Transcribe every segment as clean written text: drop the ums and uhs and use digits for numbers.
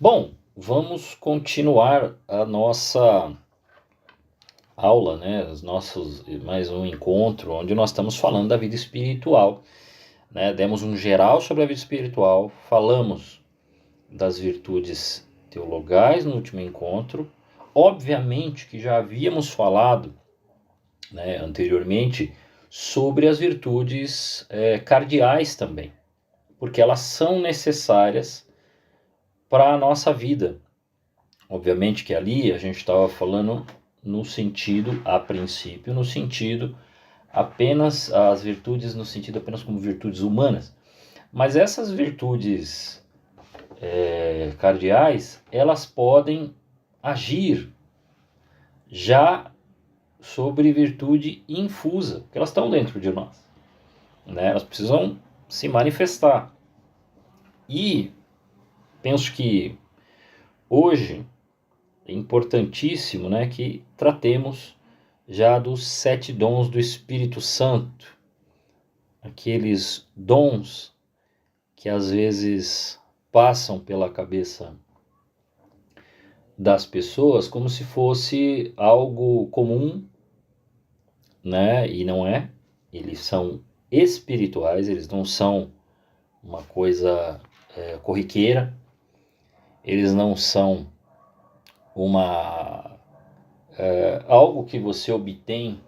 Bom, vamos continuar a nossa aula, né? Mais um encontro onde nós estamos falando da vida espiritual, né? Demos um geral sobre a vida espiritual, falamos das virtudes teologais no último encontro. Obviamente que já havíamos falado, né, anteriormente sobre as virtudes cardeais também, porque elas são necessárias para a nossa vida. Obviamente que ali a gente estava falando no sentido, a princípio, no sentido apenas, as virtudes no sentido apenas como virtudes humanas. Mas essas virtudes cardeais, elas podem agir já sobre virtude infusa, porque elas estão dentro de nós, né? Elas precisam se manifestar. E penso que hoje é importantíssimo, né, que tratemos já dos 7 dons do Espírito Santo, aqueles dons que às vezes passam pela cabeça das pessoas como se fosse algo comum, né? E não é. Eles são espirituais, eles não são uma coisa corriqueira, eles não são algo que você obtém,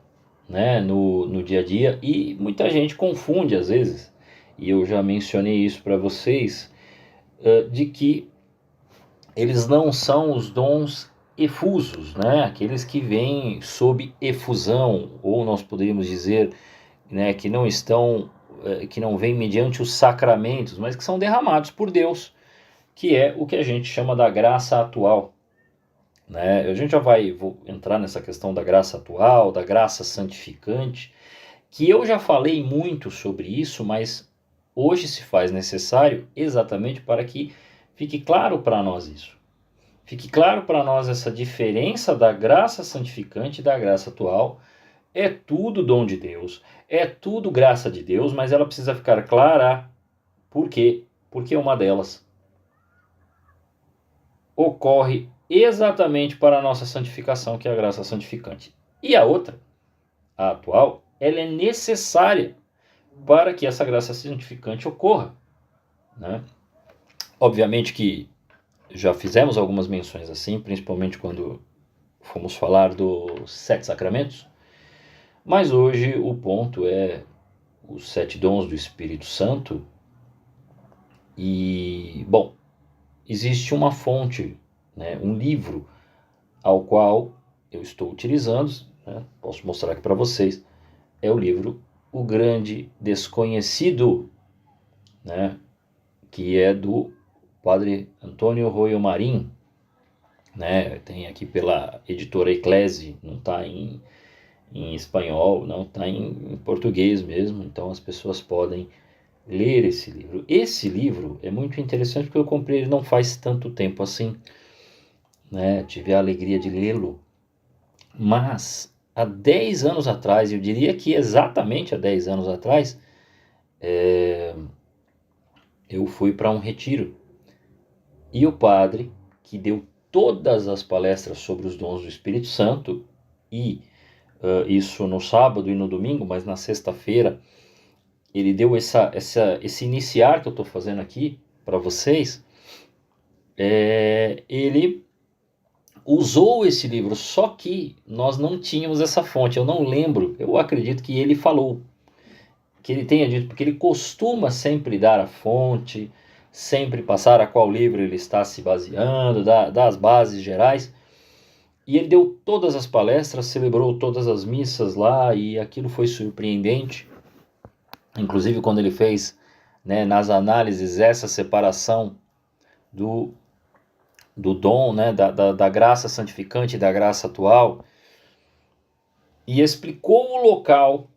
né, no dia a dia, e muita gente confunde às vezes, e eu já mencionei isso para vocês, de que eles não são os dons efusos, né, aqueles que vêm sob efusão, ou nós poderíamos dizer, né, que não estão, que não vêm mediante os sacramentos, mas que são derramados por Deus, que é o que a gente chama da graça atual. Né? A gente já vou entrar nessa questão da graça atual, da graça santificante, que eu já falei muito sobre isso, mas hoje se faz necessário exatamente para que fique claro para nós isso. Fique claro para nós essa diferença da graça santificante e da graça atual. É tudo dom de Deus, é tudo graça de Deus, mas ela precisa ficar clara. Por quê? Porque uma delas ocorre exatamente para a nossa santificação, que é a graça santificante. E a outra, a atual, ela é necessária para que essa graça santificante ocorra, né? Obviamente que já fizemos algumas menções assim, principalmente quando fomos falar dos 7 sacramentos, mas hoje o ponto é os 7 dons do Espírito Santo. E, bom, existe uma fonte, né, um livro ao qual eu estou utilizando, né, posso mostrar aqui para vocês, é o livro O Grande Desconhecido, né, que é do padre Antônio Royo Marim, né, tem aqui pela editora Eclesi, não está em espanhol, não está em português mesmo, então as pessoas podem ler esse livro. Esse livro é muito interessante porque eu comprei ele não faz tanto tempo assim, né, tive a alegria de lê-lo, mas há 10 anos atrás, eu diria que exatamente há 10 anos atrás, eu fui para um retiro. E o padre, que deu todas as palestras sobre os dons do Espírito Santo, e isso no sábado e no domingo, mas na sexta-feira, ele deu esse iniciar que eu estou fazendo aqui para vocês, ele usou esse livro, só que nós não tínhamos essa fonte, eu não lembro, eu acredito que ele falou, que ele tenha dito, porque ele costuma sempre dar a fonte, sempre passar a qual livro ele está se baseando, das bases gerais, e ele deu todas as palestras, celebrou todas as missas lá, e aquilo foi surpreendente, inclusive quando ele fez, né, nas análises, essa separação do dom, né, da graça santificante e da graça atual, e explicou o local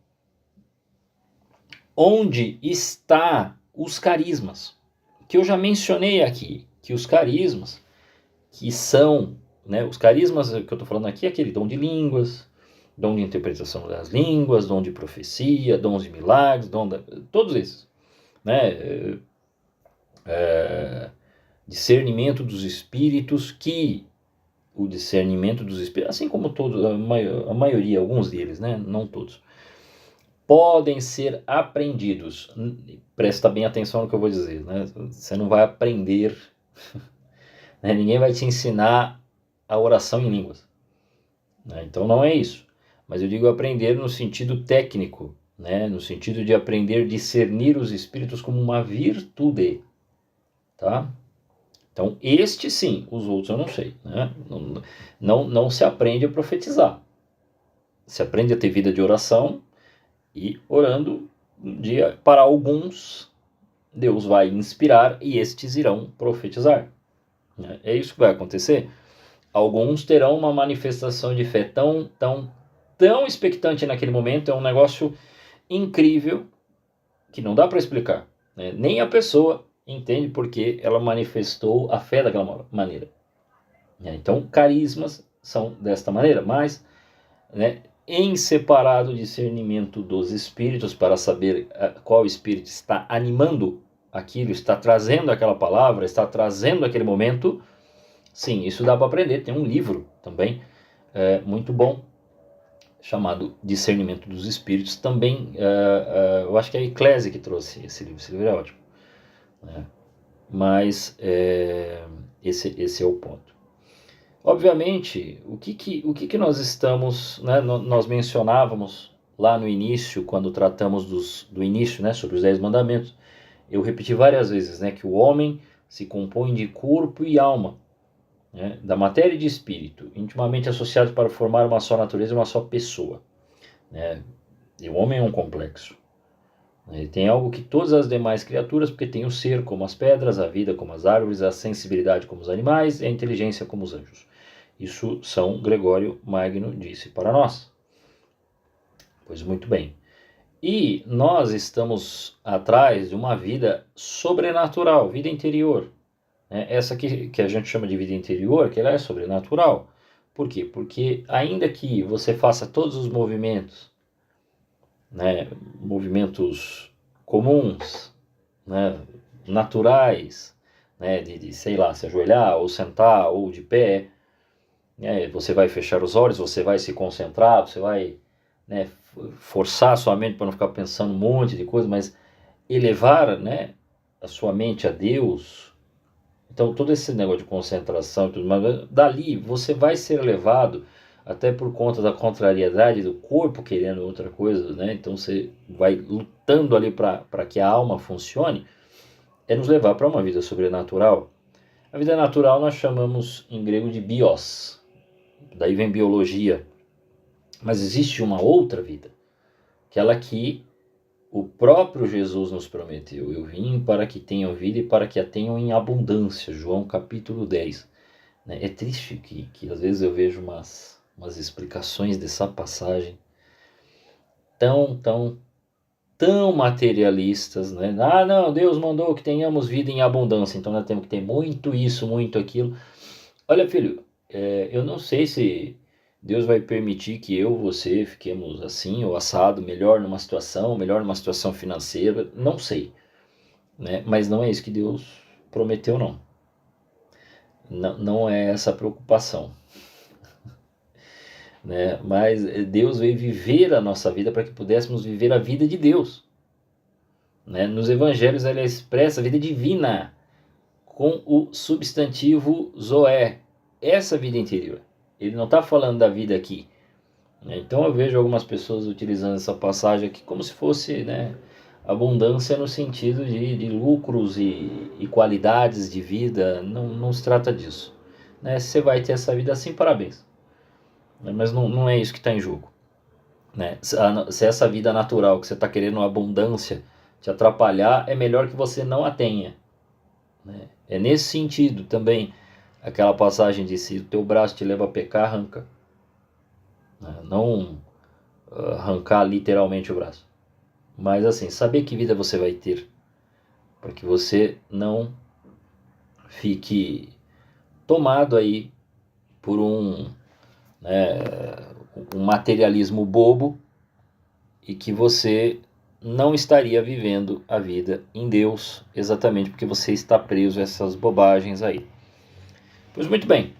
onde está os carismas, que eu já mencionei aqui, que os carismas, que são, né, os carismas que eu estou falando aqui, é aquele dom de línguas, dom de interpretação das línguas, dom de profecia, dons de milagres, todos esses, né, discernimento dos espíritos, que o discernimento dos espíritos, assim como todos, a maioria, alguns deles, né? Não todos, podem ser aprendidos. Presta bem atenção no que eu vou dizer, né? Você não vai aprender, né? Ninguém vai te ensinar a oração em línguas, né? Então não é isso. Mas eu digo aprender no sentido técnico, né? No sentido de aprender a discernir os espíritos como uma virtude, tá? Então este sim, os outros eu não sei, né? Não se aprende a profetizar. Se aprende a ter vida de oração e orando um dia para alguns Deus vai inspirar e estes irão profetizar. É isso que vai acontecer. Alguns terão uma manifestação de fé tão expectante naquele momento, é um negócio incrível que não dá para explicar, né? Nem a pessoa entende porque ela manifestou a fé daquela maneira. Então, carismas são desta maneira, mas, né, em separado discernimento dos espíritos para saber qual espírito está animando aquilo, está trazendo aquela palavra, está trazendo aquele momento, sim, isso dá para aprender. Tem um livro também muito bom chamado Discernimento dos Espíritos, também eu acho que é a Eclésia que trouxe esse livro é ótimo, né? Mas esse é o ponto. Obviamente, o que nós estamos, né, nós mencionávamos lá no início, quando tratamos do início, né, sobre os 10 mandamentos, eu repeti várias vezes, né, que o homem se compõe de corpo e alma, né, da matéria e de espírito, intimamente associados para formar uma só natureza e uma só pessoa, né? E o homem é um complexo. Ele tem algo que todas as demais criaturas, porque tem o ser como as pedras, a vida como as árvores, a sensibilidade como os animais e a inteligência como os anjos. Isso São Gregório Magno disse para nós. Pois muito bem. E nós estamos atrás de uma vida sobrenatural, vida interior. Essa que a gente chama de vida interior, que ela é sobrenatural. Por quê? Porque ainda que você faça todos os movimentos, né, movimentos comuns, né, naturais, né, de sei lá, se ajoelhar ou sentar ou de pé, né, você vai fechar os olhos, você vai se concentrar, você vai, né, forçar a sua mente para não ficar pensando um monte de coisa, mas elevar, né, a sua mente a Deus. Então todo esse negócio de concentração e tudo mais, dali você vai ser levado até por conta da contrariedade do corpo querendo outra coisa, né? Então você vai lutando ali para que a alma funcione, é nos levar para uma vida sobrenatural. A vida natural nós chamamos em grego de bios, daí vem biologia, mas existe uma outra vida, aquela que o próprio Jesus nos prometeu: eu vim para que tenham vida e para que a tenham em abundância, João capítulo 10. É triste que às vezes eu vejo umas explicações dessa passagem tão materialistas, né? Ah, não, Deus mandou que tenhamos vida em abundância, então nós temos que ter muito isso, muito aquilo. Olha, filho, eu não sei se Deus vai permitir que eu, você, fiquemos assim ou assado, melhor numa situação financeira, não sei, né? Mas não é isso que Deus prometeu, não. Não é essa a preocupação, né? Mas Deus veio viver a nossa vida para que pudéssemos viver a vida de Deus, né? Nos evangelhos ela expressa a vida divina com o substantivo zoé, essa vida interior. Ele não está falando da vida aqui, né? Então eu vejo algumas pessoas utilizando essa passagem aqui como se fosse, né, abundância no sentido de lucros e qualidades de vida. Não se trata disso, né? Se você vai ter essa vida assim, parabéns, né? Mas não é isso que está em jogo, né? Se essa vida natural que você está querendo, abundância, te atrapalhar, é melhor que você não a tenha, né? É nesse sentido também aquela passagem de: se o teu braço te leva a pecar, arranca, né? Não arrancar literalmente o braço, mas assim, saber que vida você vai ter, para que você não fique tomado aí por né, um materialismo bobo, e que você não estaria vivendo a vida em Deus, exatamente porque você está preso a essas bobagens aí. Pois muito bem,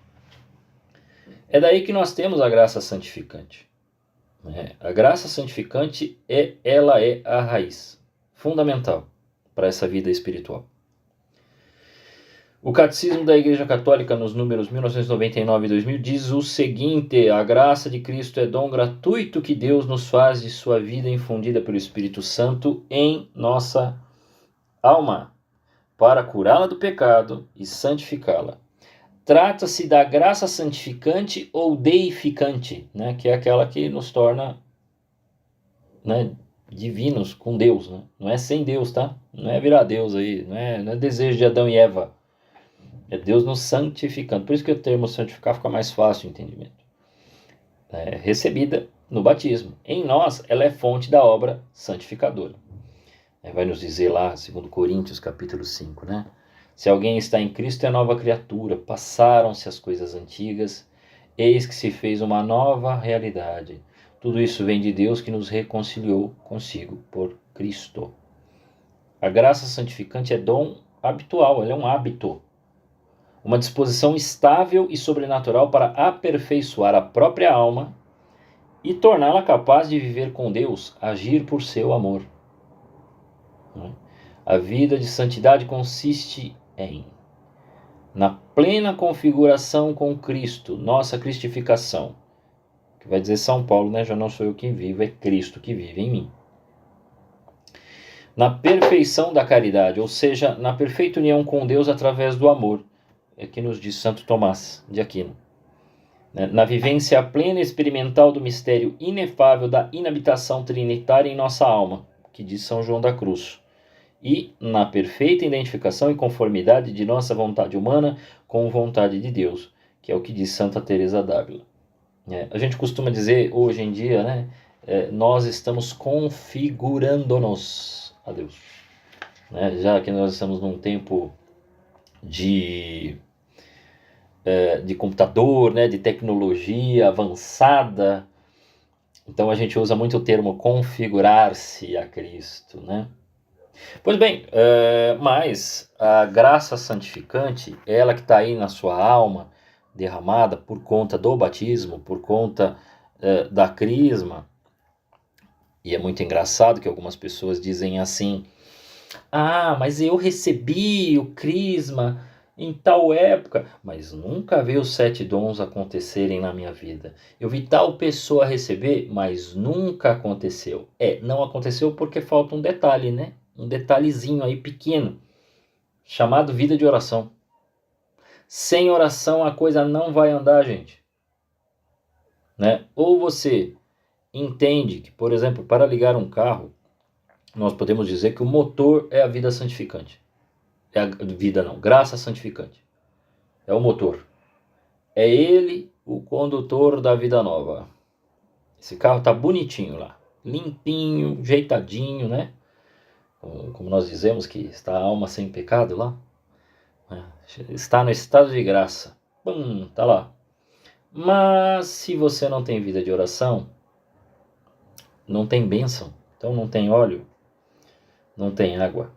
é daí que nós temos a graça santificante. A graça santificante ela é a raiz fundamental para essa vida espiritual. O Catecismo da Igreja Católica, nos números 1999 e 2000, diz o seguinte: a graça de Cristo é dom gratuito que Deus nos faz de sua vida infundida pelo Espírito Santo em nossa alma, para curá-la do pecado e santificá-la. Trata-se da graça santificante ou deificante, que é aquela que nos torna divinos com Deus. Não é sem Deus, tá? Não é virar Deus aí, não é desejo de Adão e Eva. É Deus nos santificando. Por isso que o termo santificar fica mais fácil o entendimento. Recebida no batismo. Em nós, ela é fonte da obra santificadora. Vai nos dizer lá, 2 Coríntios, capítulo 5, Se alguém está em Cristo, é nova criatura. Passaram-se as coisas antigas, eis que se fez uma nova realidade. Tudo isso vem de Deus que nos reconciliou consigo por Cristo. A graça santificante é dom habitual, ela é um hábito. Uma disposição estável e sobrenatural para aperfeiçoar a própria alma e torná-la capaz de viver com Deus, agir por seu amor. A vida de santidade consiste na plena configuração com Cristo, nossa cristificação. Que vai dizer São Paulo, já não sou eu quem vivo, é Cristo que vive em mim. Na perfeição da caridade, ou seja, na perfeita união com Deus através do amor. É que nos diz Santo Tomás de Aquino. Na vivência plena e experimental do mistério inefável da inabitação trinitária em nossa alma, que diz São João da Cruz. E na perfeita identificação e conformidade de nossa vontade humana com a vontade de Deus, que é o que diz Santa Teresa d'Ávila. A gente costuma dizer hoje em dia, nós estamos configurando-nos a Deus. Já que nós estamos num tempo de computador, de tecnologia avançada, então a gente usa muito o termo configurar-se a Cristo, Pois bem, mas a graça santificante, ela que está aí na sua alma, derramada por conta do batismo, por conta da crisma, e é muito engraçado que algumas pessoas dizem assim: mas eu recebi o crisma em tal época, mas nunca vi os 7 dons acontecerem na minha vida. Eu vi tal pessoa receber, mas nunca aconteceu. Não aconteceu porque falta um detalhe, um detalhezinho aí pequeno, chamado vida de oração. Sem oração a coisa não vai andar, gente. Ou você entende que, por exemplo, para ligar um carro, nós podemos dizer que o motor é a vida santificante. Graça santificante. É o motor. É ele o condutor da vida nova. Esse carro está bonitinho lá, limpinho, ajeitadinho, Como nós dizemos que está a alma sem pecado lá. Está no estado de graça. Está lá. Mas se você não tem vida de oração, não tem bênção, então não tem óleo, não tem água.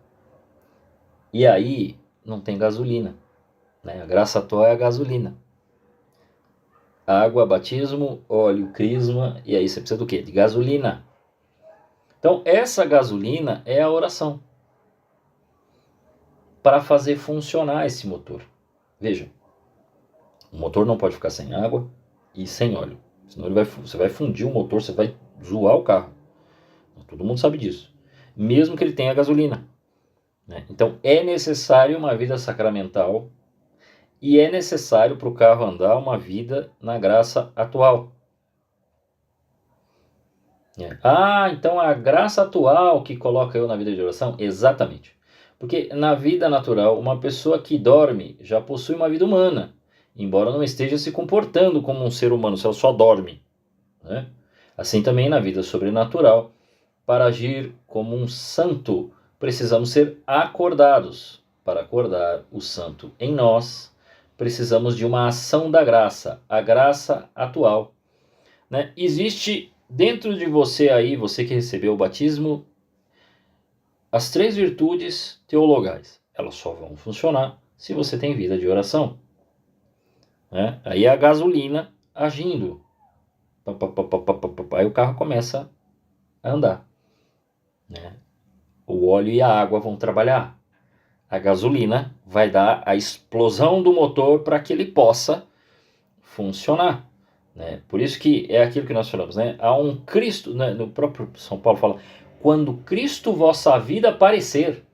E aí não tem gasolina. A graça atual é a gasolina. Água, batismo, óleo, crisma, e aí você precisa do quê? De gasolina. Então essa gasolina é a oração. Para fazer funcionar esse motor. Veja, o motor não pode ficar sem água e sem óleo. Senão você vai fundir o motor, você vai zoar o carro. Todo mundo sabe disso. Mesmo que ele tenha gasolina. Então é necessário uma vida sacramental e é necessário para o carro andar uma vida na graça atual. Então a graça atual que coloca eu na vida de oração? Exatamente. Porque na vida natural, uma pessoa que dorme já possui uma vida humana, embora não esteja se comportando como um ser humano, se ela só dorme. Assim também na vida sobrenatural, para agir como um santo, precisamos ser acordados. Para acordar o santo em nós, precisamos de uma ação da graça, a graça atual. Existe dentro de você aí, você que recebeu o batismo, as 3 virtudes teologais, elas só vão funcionar se você tem vida de oração. Né? Aí é a gasolina agindo. Aí o carro começa a andar. Né? O óleo e a água vão trabalhar. A gasolina vai dar a explosão do motor para que ele possa funcionar. Né? Por isso que é aquilo que nós falamos. Né? Há um Cristo, né? No próprio São Paulo fala, quando Cristo vossa vida aparecer.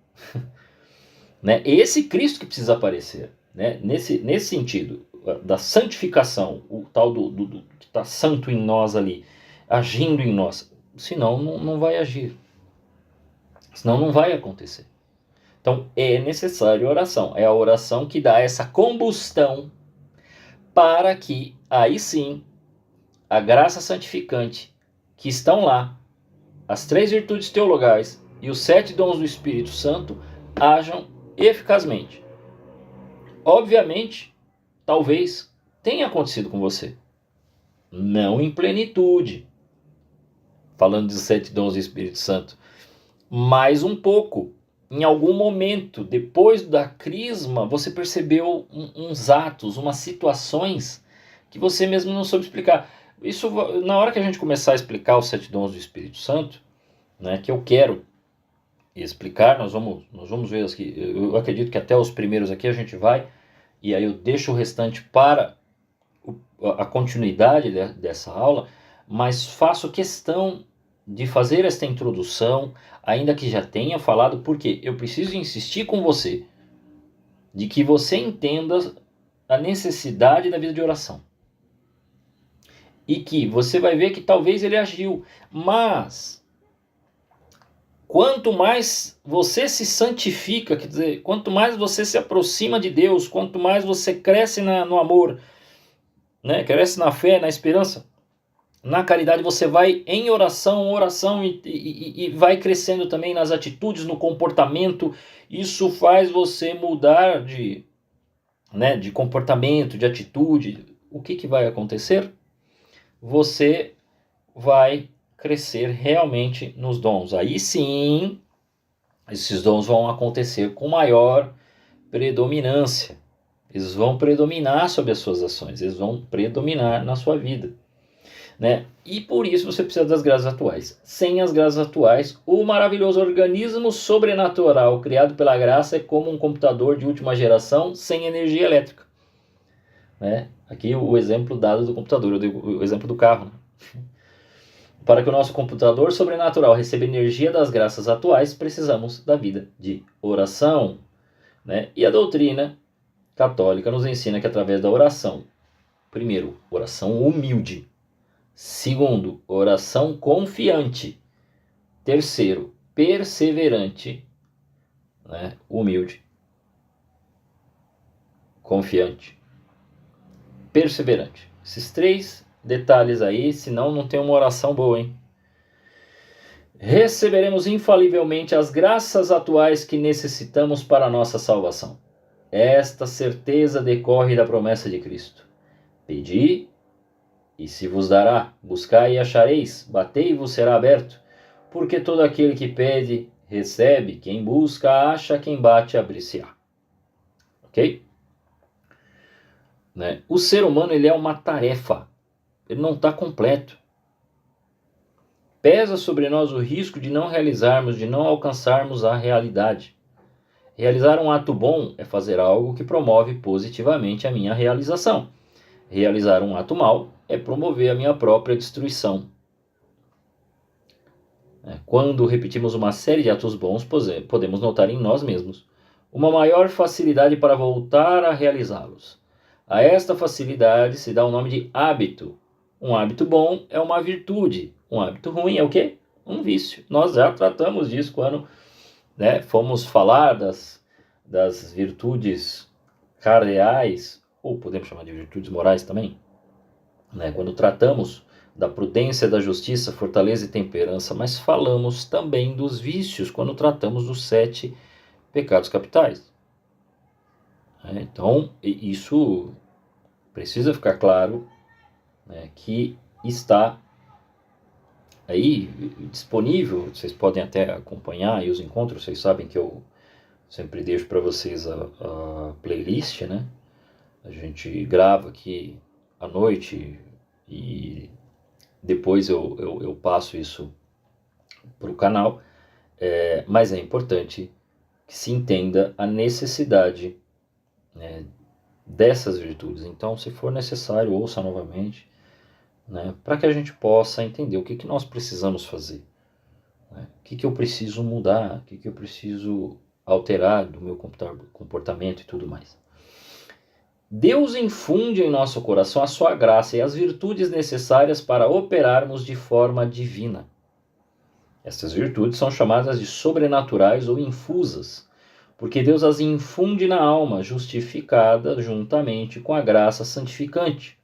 Né? Esse Cristo que precisa aparecer. Né? Nesse sentido, da santificação, o tal do que está santo em nós ali, agindo em nós. Senão não vai agir. Senão não vai acontecer. Então é necessário oração. É a oração que dá essa combustão para que aí sim a graça santificante que estão lá, as 3 virtudes teologais e os 7 dons do Espírito Santo hajam eficazmente. Obviamente, talvez tenha acontecido com você. Não em plenitude. Falando dos 7 dons do Espírito Santo. Mais um pouco. Em algum momento, depois da crisma, você percebeu uns atos, umas situações que você mesmo não soube explicar. Isso, na hora que a gente começar a explicar os 7 dons do Espírito Santo, né, que eu quero explicar, nós vamos ver aqui. Eu acredito que até os primeiros aqui a gente vai, e aí eu deixo o restante para a continuidade dessa aula, mas faço questão de fazer esta introdução, ainda que já tenha falado, porque eu preciso insistir com você, de que você entenda a necessidade da vida de oração. E que você vai ver que talvez ele agiu, mas quanto mais você se santifica, quer dizer, quanto mais você se aproxima de Deus, quanto mais você cresce no amor, né, cresce na fé, na esperança, na caridade, você vai em oração e vai crescendo também nas atitudes, no comportamento. Isso faz você mudar de comportamento, de atitude. O que vai acontecer? Você vai crescer realmente nos dons. Aí sim, esses dons vão acontecer com maior predominância. Eles vão predominar sobre as suas ações, eles vão predominar na sua vida. Né? E por isso você precisa das graças atuais. Sem as graças atuais, o maravilhoso organismo sobrenatural criado pela graça é como um computador de última geração sem energia elétrica. Né? Aqui o exemplo dado do computador, o exemplo do carro. Né? Para que o nosso computador sobrenatural receba energia das graças atuais, precisamos da vida de oração. Né? E a doutrina católica nos ensina que através da oração, primeiro, oração humilde. Segundo, oração confiante. Terceiro, perseverante, né? Humilde, confiante, perseverante. Esses 3 detalhes aí, senão não tem uma oração boa, hein? Receberemos infalivelmente as graças atuais que necessitamos para a nossa salvação. Esta certeza decorre da promessa de Cristo. Pedi e se vos dará, buscai e achareis, batei e vos será aberto. Porque todo aquele que pede, recebe, quem busca, acha, quem bate, abrir-se-á. Ok? Né? O ser humano ele é uma tarefa, ele não está completo. Pesa sobre nós o risco de não realizarmos, de não alcançarmos a realidade. Realizar um ato bom é fazer algo que promove positivamente a minha realização. Realizar um ato mau é promover a minha própria destruição. Quando repetimos uma série de atos bons, podemos notar em nós mesmos uma maior facilidade para voltar a realizá-los. A esta facilidade se dá o nome de hábito. Um hábito bom é uma virtude. Um hábito ruim é o quê? Um vício. Nós já tratamos disso quando fomos falar das virtudes cardeais, ou podemos chamar de virtudes morais também. Quando tratamos da prudência, da justiça, fortaleza e temperança, mas falamos também dos vícios quando tratamos dos 7 pecados capitais. Então, isso precisa ficar claro, que está aí disponível, vocês podem até acompanhar e os encontros, vocês sabem que eu sempre deixo para vocês a playlist, né? A gente grava aqui à noite e depois eu passo isso para o canal, mas é importante que se entenda a necessidade, né, dessas virtudes. Então, se for necessário, ouça novamente, né, para que a gente possa entender o que nós precisamos fazer, né, o que eu preciso mudar, o que eu preciso alterar do meu comportamento e tudo mais. Deus infunde em nosso coração a sua graça e as virtudes necessárias para operarmos de forma divina. Essas virtudes são chamadas de sobrenaturais ou infusas, porque Deus as infunde na alma, justificada juntamente com a graça santificante.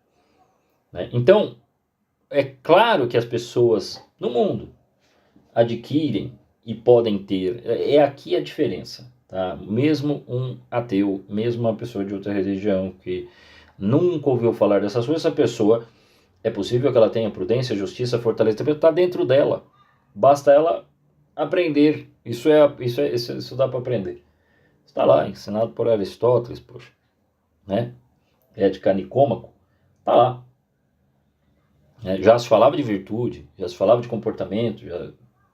Então, é claro que as pessoas no mundo adquirem e podem ter, aqui a diferença. Tá? Mesmo um ateu, mesmo uma pessoa de outra religião que nunca ouviu falar dessas coisas, essa pessoa, é possível que ela tenha prudência, justiça, fortaleza, está dentro dela. Basta ela aprender. Isso dá para aprender. Está lá, ensinado por Aristóteles, poxa, né? Ética Nicômaco, está lá. Já se falava de virtude, já se falava de comportamento,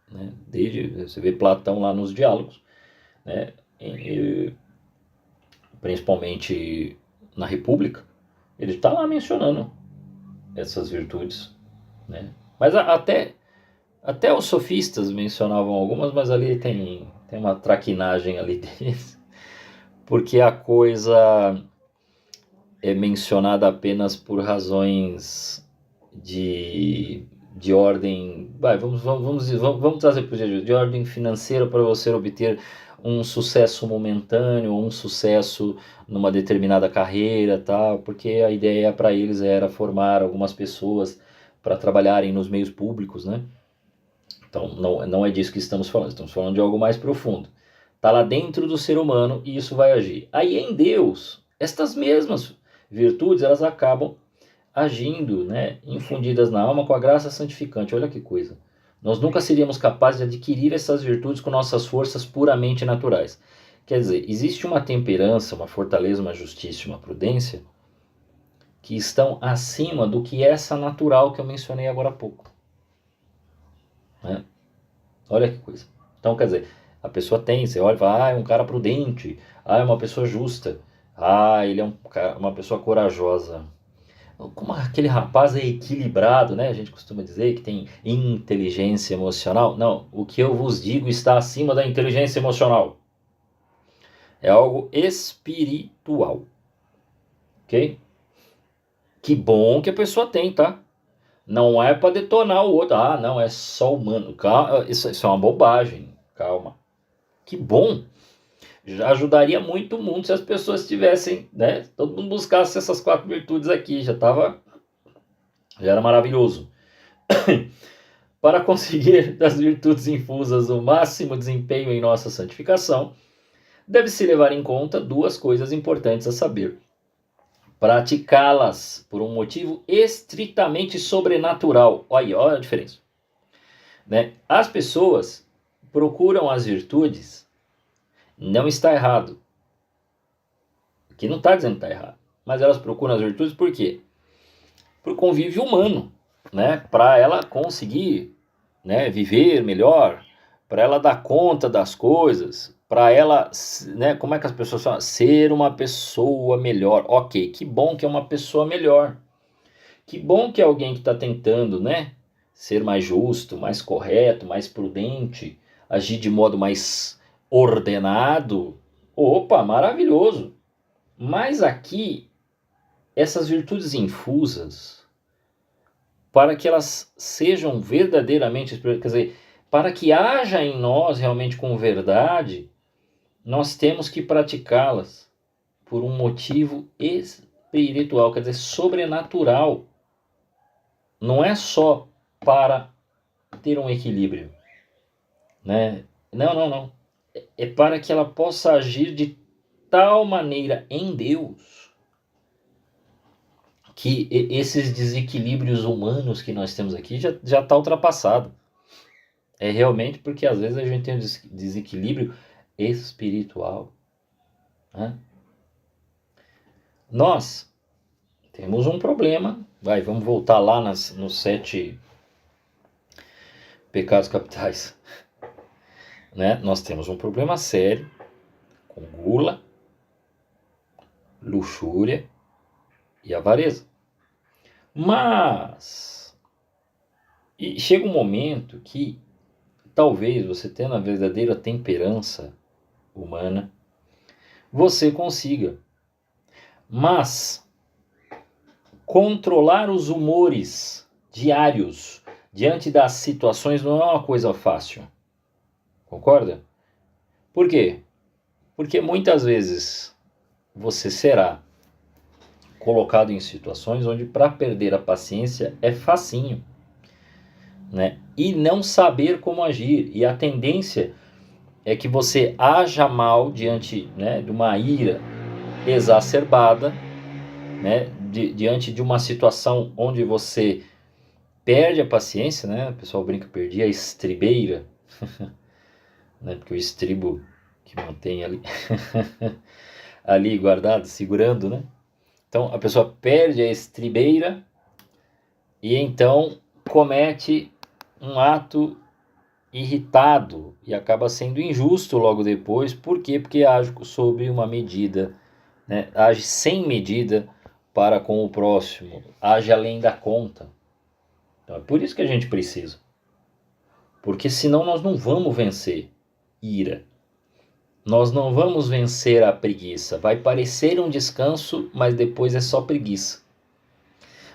né? Desde você vê Platão lá nos diálogos, né? Principalmente na República, ele está lá mencionando essas virtudes, né? Mas até os sofistas mencionavam algumas, mas ali tem uma traquinagem ali deles, porque a coisa é mencionada apenas por razões de ordem, vamos trazer para o dia de ordem financeira, para você obter um sucesso momentâneo, um sucesso numa determinada carreira, tal, porque a ideia para eles era formar algumas pessoas para trabalharem nos meios públicos, né? Então não é disso que estamos falando de algo mais profundo. Está lá dentro do ser humano e isso vai agir. Aí em Deus, estas mesmas virtudes, elas acabam agindo, né, infundidas na alma com a graça santificante. Olha que coisa. Nós nunca seríamos capazes de adquirir essas virtudes com nossas forças puramente naturais. Quer dizer, existe uma temperança, uma fortaleza, uma justiça, uma prudência que estão acima do que essa natural que eu mencionei agora há pouco. Né? Olha que coisa. Então, quer dizer, a pessoa tem, você olha e fala, é um cara prudente, é uma pessoa justa, ele é uma pessoa corajosa. Como aquele rapaz é equilibrado, né? A gente costuma dizer que tem inteligência emocional. Não, o que eu vos digo está acima da inteligência emocional. É algo espiritual. Ok? Que bom que a pessoa tem, tá? Não é para detonar o outro. Não, é só humano. Calma, isso é uma bobagem. Calma. Que bom. Já ajudaria muito o mundo se as pessoas tivessem, né? Todo mundo buscasse essas 4 virtudes aqui. Já era maravilhoso. Para conseguir das virtudes infusas o máximo desempenho em nossa santificação, deve-se levar em conta 2 coisas importantes a saber. Praticá-las por um motivo estritamente sobrenatural. Olha a diferença. Né? As pessoas procuram as virtudes, não está errado. Aqui não está dizendo que está errado. Mas elas procuram as virtudes por quê? Por convívio humano. Né? Para ela conseguir, né, viver melhor, para ela dar conta das coisas, para ela, né, como é que as pessoas falam? Ser uma pessoa melhor. Ok, que bom que é uma pessoa melhor. Que bom que é alguém que está tentando, né, ser mais justo, mais correto, mais prudente, agir de modo mais ordenado. Opa, maravilhoso. Mas aqui, essas virtudes infusas, para que elas sejam verdadeiramente, quer dizer, para que haja em nós realmente com verdade, nós temos que praticá-las por um motivo espiritual, quer dizer, sobrenatural. Não é só para ter um equilíbrio, né? Não. É para que ela possa agir de tal maneira em Deus que esses desequilíbrios humanos que nós temos aqui já está ultrapassado. é realmente porque às vezes a gente tem um desequilíbrio espiritual, né? Nós temos um problema, vamos voltar lá nos 7 pecados capitais, né? Nós temos um problema sério com gula, luxúria e avareza. Mas chega um momento que talvez você tendo a verdadeira temperança humana, você consiga. Mas controlar os humores diários diante das situações não é uma coisa fácil. Concorda? Por quê? Porque muitas vezes você será colocado em situações onde para perder a paciência é facinho, né? E não saber como agir. E a tendência é que você haja mal diante, né, de uma ira exacerbada, né, diante de uma situação onde você perde a paciência, né? O pessoal brinca, perdi a estribeira, né? Porque o estribo que mantém ali, ali guardado, segurando, né? Então a pessoa perde a estribeira e então comete um ato irritado e acaba sendo injusto logo depois. Por quê? Porque age sob uma medida, né? Age sem medida para com o próximo, age além da conta. Então é por isso que a gente precisa. Porque senão nós não vamos vencer ira. Nós não vamos vencer a preguiça. Vai parecer um descanso, mas depois é só preguiça.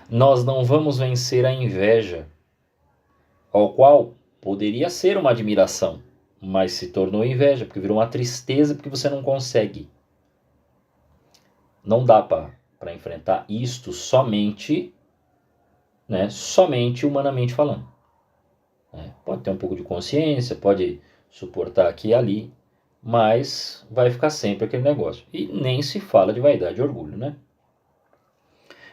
Nós não vamos vencer a inveja, ao qual poderia ser uma admiração, mas se tornou inveja, porque virou uma tristeza, porque você não consegue. Não dá para enfrentar isto somente, né, somente humanamente falando. Pode ter um pouco de consciência, pode suportar aqui e ali, mas vai ficar sempre aquele negócio. E nem se fala de vaidade e orgulho, né?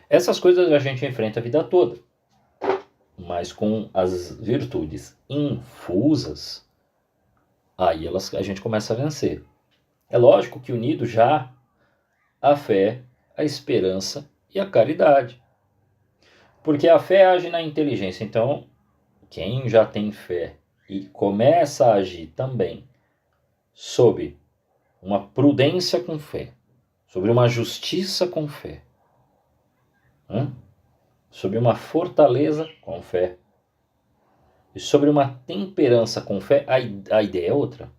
Essas coisas a gente enfrenta a vida toda, mas com as virtudes infusas, aí a gente começa a vencer. É lógico que unido já a fé, a esperança e a caridade. Porque a fé age na inteligência, então quem já tem fé e começa a agir também sob uma prudência com fé, sobre uma justiça com fé, sobre uma fortaleza com fé e sobre uma temperança com fé, a ideia é outra.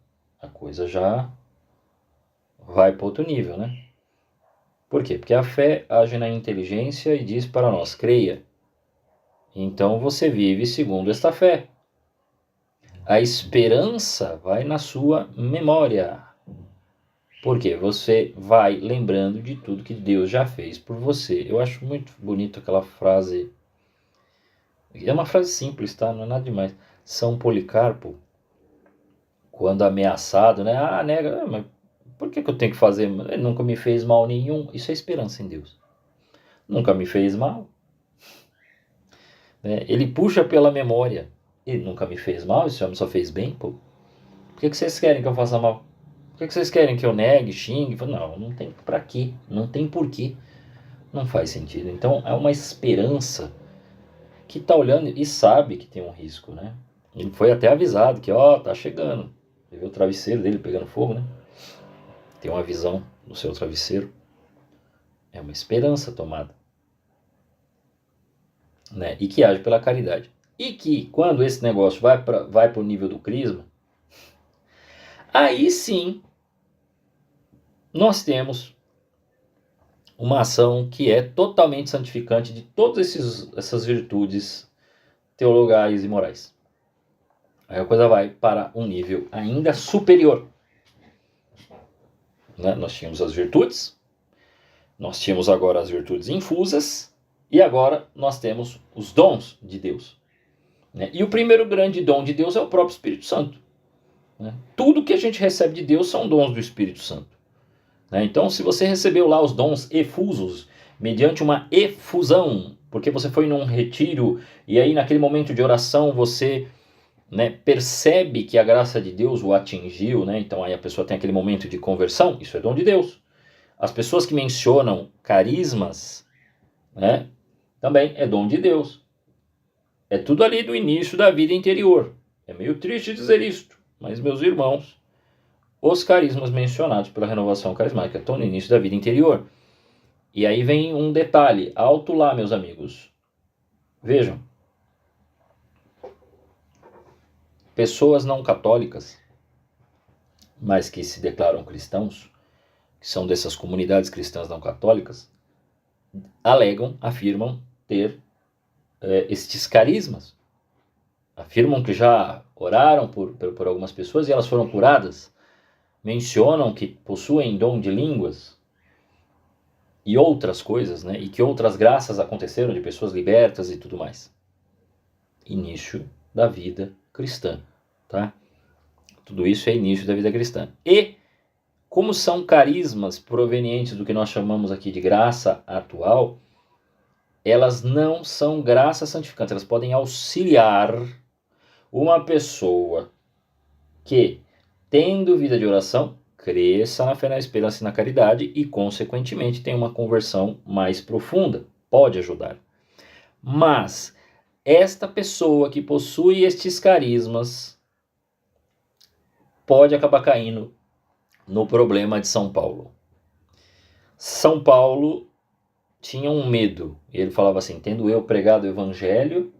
A coisa já vai para outro nível, né? Por quê? Porque a fé age na inteligência e diz para nós, creia. Então você vive segundo esta fé. A esperança vai na sua memória. Porque você vai lembrando de tudo que Deus já fez por você. Eu acho muito bonito aquela frase. É uma frase simples, tá? Não é nada demais. São Policarpo, quando ameaçado, né? Nega, mas por que eu tenho que fazer? Ele nunca me fez mal nenhum. Isso é esperança em Deus. Nunca me fez mal. Ele puxa pela memória. Ele nunca me fez mal, esse homem só fez bem, pô. Por que vocês querem que eu faça mal? Por que vocês querem que eu negue, xingue? Não tem pra quê, não tem porquê. Não faz sentido. Então é uma esperança que tá olhando e sabe que tem um risco, né? Ele foi até avisado que, tá chegando. Ele viu o travesseiro dele pegando fogo, né? Tem uma visão no seu travesseiro. É uma esperança tomada, né? E que age pela caridade. E que quando esse negócio vai para o nível do crisma, aí sim nós temos uma ação que é totalmente santificante de todas essas virtudes teologais e morais. Aí a coisa vai para um nível ainda superior. Né? Nós tínhamos as virtudes, nós tínhamos agora as virtudes infusas, e agora nós temos os dons de Deus. Né? E o primeiro grande dom de Deus é o próprio Espírito Santo. Né? Tudo que a gente recebe de Deus são dons do Espírito Santo. Né? Então, se você recebeu lá os dons efusos, mediante uma efusão, porque você foi num retiro, e aí naquele momento de oração você né, percebe que a graça de Deus o atingiu, né, então aí a pessoa tem aquele momento de conversão, isso é dom de Deus. As pessoas que mencionam carismas, né, também é dom de Deus. É tudo ali do início da vida interior. É meio triste dizer isto, mas meus irmãos, os carismas mencionados pela renovação carismática estão no início da vida interior. E aí vem um detalhe, alto lá, meus amigos. Vejam, pessoas não católicas, mas que se declaram cristãos, que são dessas comunidades cristãs não católicas, alegam, afirmam ter estes carismas. Afirmam que já oraram por algumas pessoas e elas foram curadas. Mencionam que possuem dom de línguas e outras coisas, né? E que outras graças aconteceram de pessoas libertas e tudo mais. Início da vida cristã, tá? Tudo isso é início da vida cristã. E como são carismas provenientes do que nós chamamos aqui de graça atual, elas não são graças santificantes, elas podem auxiliar uma pessoa que, tendo vida de oração, cresça na fé, na esperança e na caridade e, consequentemente, tenha uma conversão mais profunda. Pode ajudar. Mas esta pessoa que possui estes carismas pode acabar caindo no problema de São Paulo. São Paulo tinha um medo. Ele falava assim: tendo eu pregado o evangelho,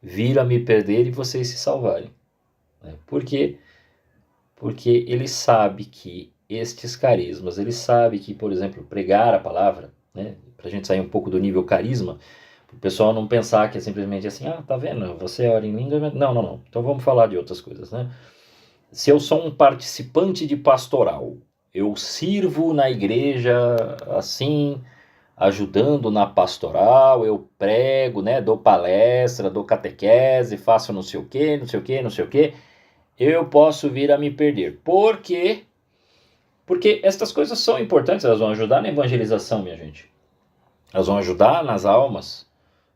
vir a me perder e vocês se salvarem. Por quê? Porque ele sabe que estes carismas, ele sabe que, por exemplo, pregar a palavra, né, para a gente sair um pouco do nível carisma, o pessoal não pensar que é simplesmente assim, tá vendo, você ora em língua, não, então vamos falar de outras coisas, né? Se eu sou um participante de pastoral, eu sirvo na igreja assim, ajudando na pastoral, eu prego, né, dou palestra, dou catequese, faço não sei o quê, eu posso vir a me perder. Por quê? Porque estas coisas são importantes, elas vão ajudar na evangelização, minha gente. Elas vão ajudar nas almas,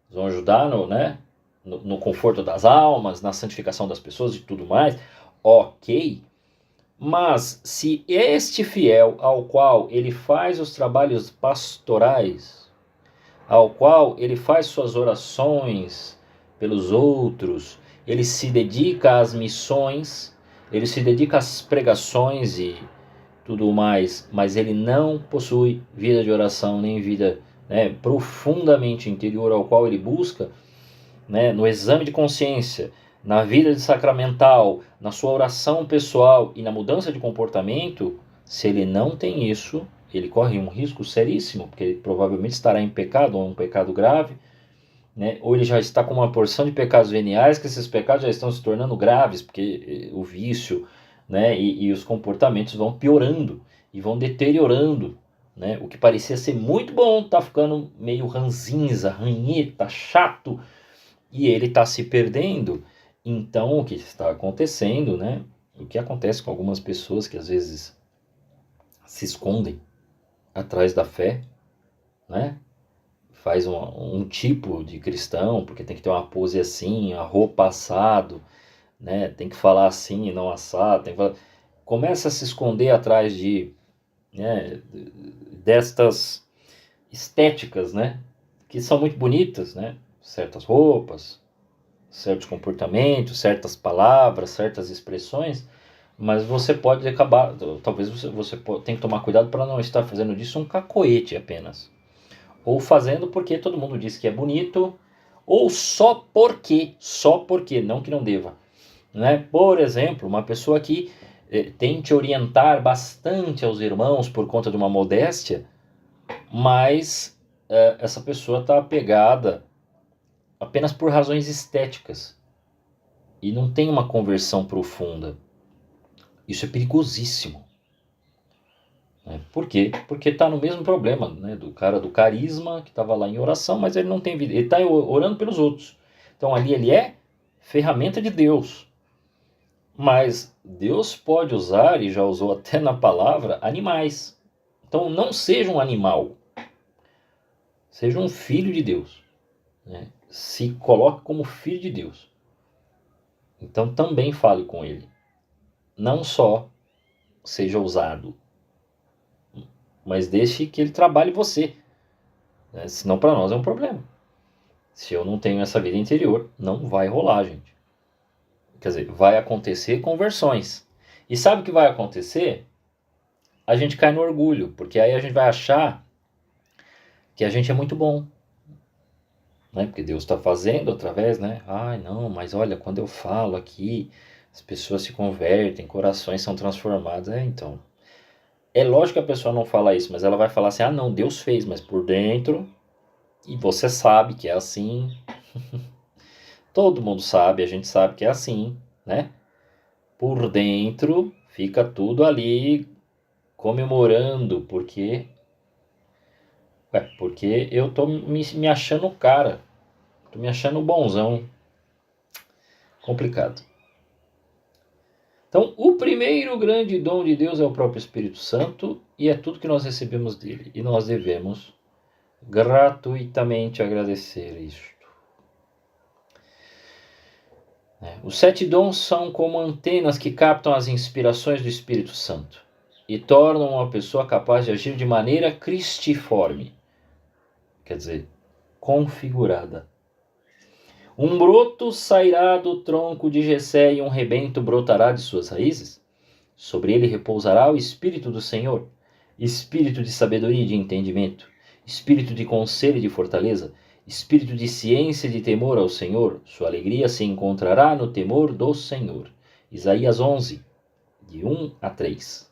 vão ajudar no conforto das almas, na santificação das pessoas e tudo mais. Ok, mas se este fiel ao qual ele faz os trabalhos pastorais, ao qual ele faz suas orações pelos outros, ele se dedica às missões, ele se dedica às pregações e tudo mais, mas ele não possui vida de oração, nem vida, né, profundamente interior ao qual ele busca, né, no exame de consciência, na vida de sacramental, na sua oração pessoal e na mudança de comportamento, se ele não tem isso, ele corre um risco seríssimo, porque ele provavelmente estará em pecado, ou em um pecado grave, né, ou ele já está com uma porção de pecados veniais, que esses pecados já estão se tornando graves, porque o vício, né, e os comportamentos vão piorando e vão deteriorando. Né, o que parecia ser muito bom está ficando meio ranzinza, ranheta, chato, e ele está se perdendo. Então, o que está acontecendo, né? O que acontece com algumas pessoas que às vezes se escondem atrás da fé, né? Faz um tipo de cristão, porque tem que ter uma pose assim, a roupa assado, né? Tem que falar assim e não assado. Começa a se esconder atrás né, destas estéticas, né? Que são muito bonitas, né? Certas roupas, certos comportamentos, certas palavras, certas expressões, mas você pode acabar, talvez você tenha que tomar cuidado para não estar fazendo disso um cacoete apenas, ou fazendo porque todo mundo diz que é bonito, ou só porque, não que não deva, né? Por exemplo, uma pessoa que tente orientar bastante aos irmãos por conta de uma modéstia, mas essa pessoa está apegada apenas por razões estéticas e não tem uma conversão profunda. Isso é perigosíssimo. Né? Por quê? Porque está no mesmo problema, né, do cara do carisma, que estava lá em oração, mas ele não tem vida. Ele está orando pelos outros. Então ali ele é ferramenta de Deus. Mas Deus pode usar, e já usou até na palavra, animais. Então não seja um animal. Seja um filho de Deus. Né? Se coloque como filho de Deus. Então também fale com ele. Não só seja ousado, mas deixe que ele trabalhe você. Né? Senão para nós é um problema. Se eu não tenho essa vida interior, não vai rolar, gente. Quer dizer, vai acontecer conversões. E sabe o que vai acontecer? A gente cai no orgulho, porque aí a gente vai achar que a gente é muito bom. Né? Porque Deus está fazendo através, né? Ai, não, mas olha, quando eu falo aqui, as pessoas se convertem, corações são transformados. Então. É lógico que a pessoa não fala isso, mas ela vai falar assim, ah não, Deus fez, mas por dentro, e você sabe que é assim. Todo mundo sabe, a gente sabe que é assim, né? Por dentro fica tudo ali comemorando, porque eu tô me achando o cara, tô me achando bonzão. Complicado. Então, o primeiro grande dom de Deus é o próprio Espírito Santo e é tudo que nós recebemos dele. E nós devemos gratuitamente agradecer isto. Os 7 dons são como antenas que captam as inspirações do Espírito Santo e tornam uma pessoa capaz de agir de maneira cristiforme, quer dizer, configurada. Um broto sairá do tronco de Jessé e um rebento brotará de suas raízes. Sobre ele repousará o Espírito do Senhor, Espírito de sabedoria e de entendimento, Espírito de conselho e de fortaleza, Espírito de ciência e de temor ao Senhor. Sua alegria se encontrará no temor do Senhor. Isaías 11, de 1 a 3.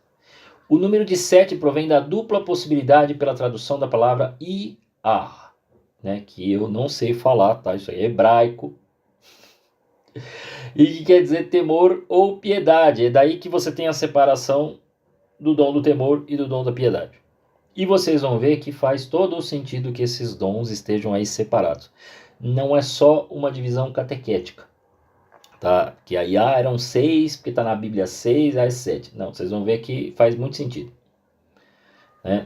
O número de 7 provém da dupla possibilidade pela tradução da palavra Iah, né, que eu não sei falar, tá? Isso aí é hebraico. E que quer dizer temor ou piedade. É daí que você tem a separação do dom do temor e do dom da piedade. E vocês vão ver que faz todo o sentido que esses dons estejam aí separados. Não é só uma divisão catequética, tá? Que aí eram 6, porque está na Bíblia 6, aí 7. Não, vocês vão ver que faz muito sentido.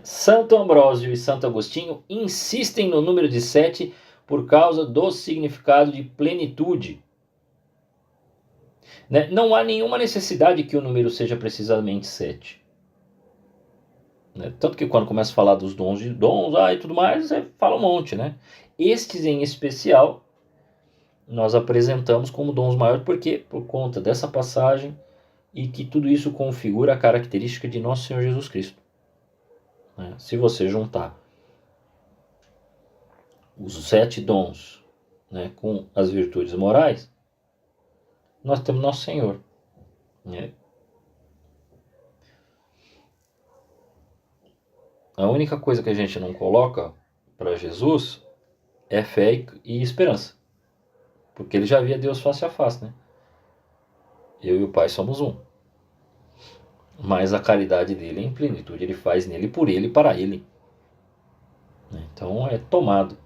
Santo Ambrósio e Santo Agostinho insistem no número de 7 por causa do significado de plenitude. Não há nenhuma necessidade que o número seja precisamente 7. Tanto que quando começa a falar dos dons e tudo mais, você fala um monte, né? Estes em especial, nós apresentamos como dons maiores, porque por conta dessa passagem e que tudo isso configura a característica de nosso Senhor Jesus Cristo. Se você juntar os 7 dons, com as virtudes morais, nós temos nosso Senhor. A única coisa que a gente não coloca para Jesus é fé e esperança. Porque ele já via Deus face a face, né? Eu e o Pai somos um. Mas a caridade dele em plenitude ele faz nele, por ele e para ele. Então é tomado.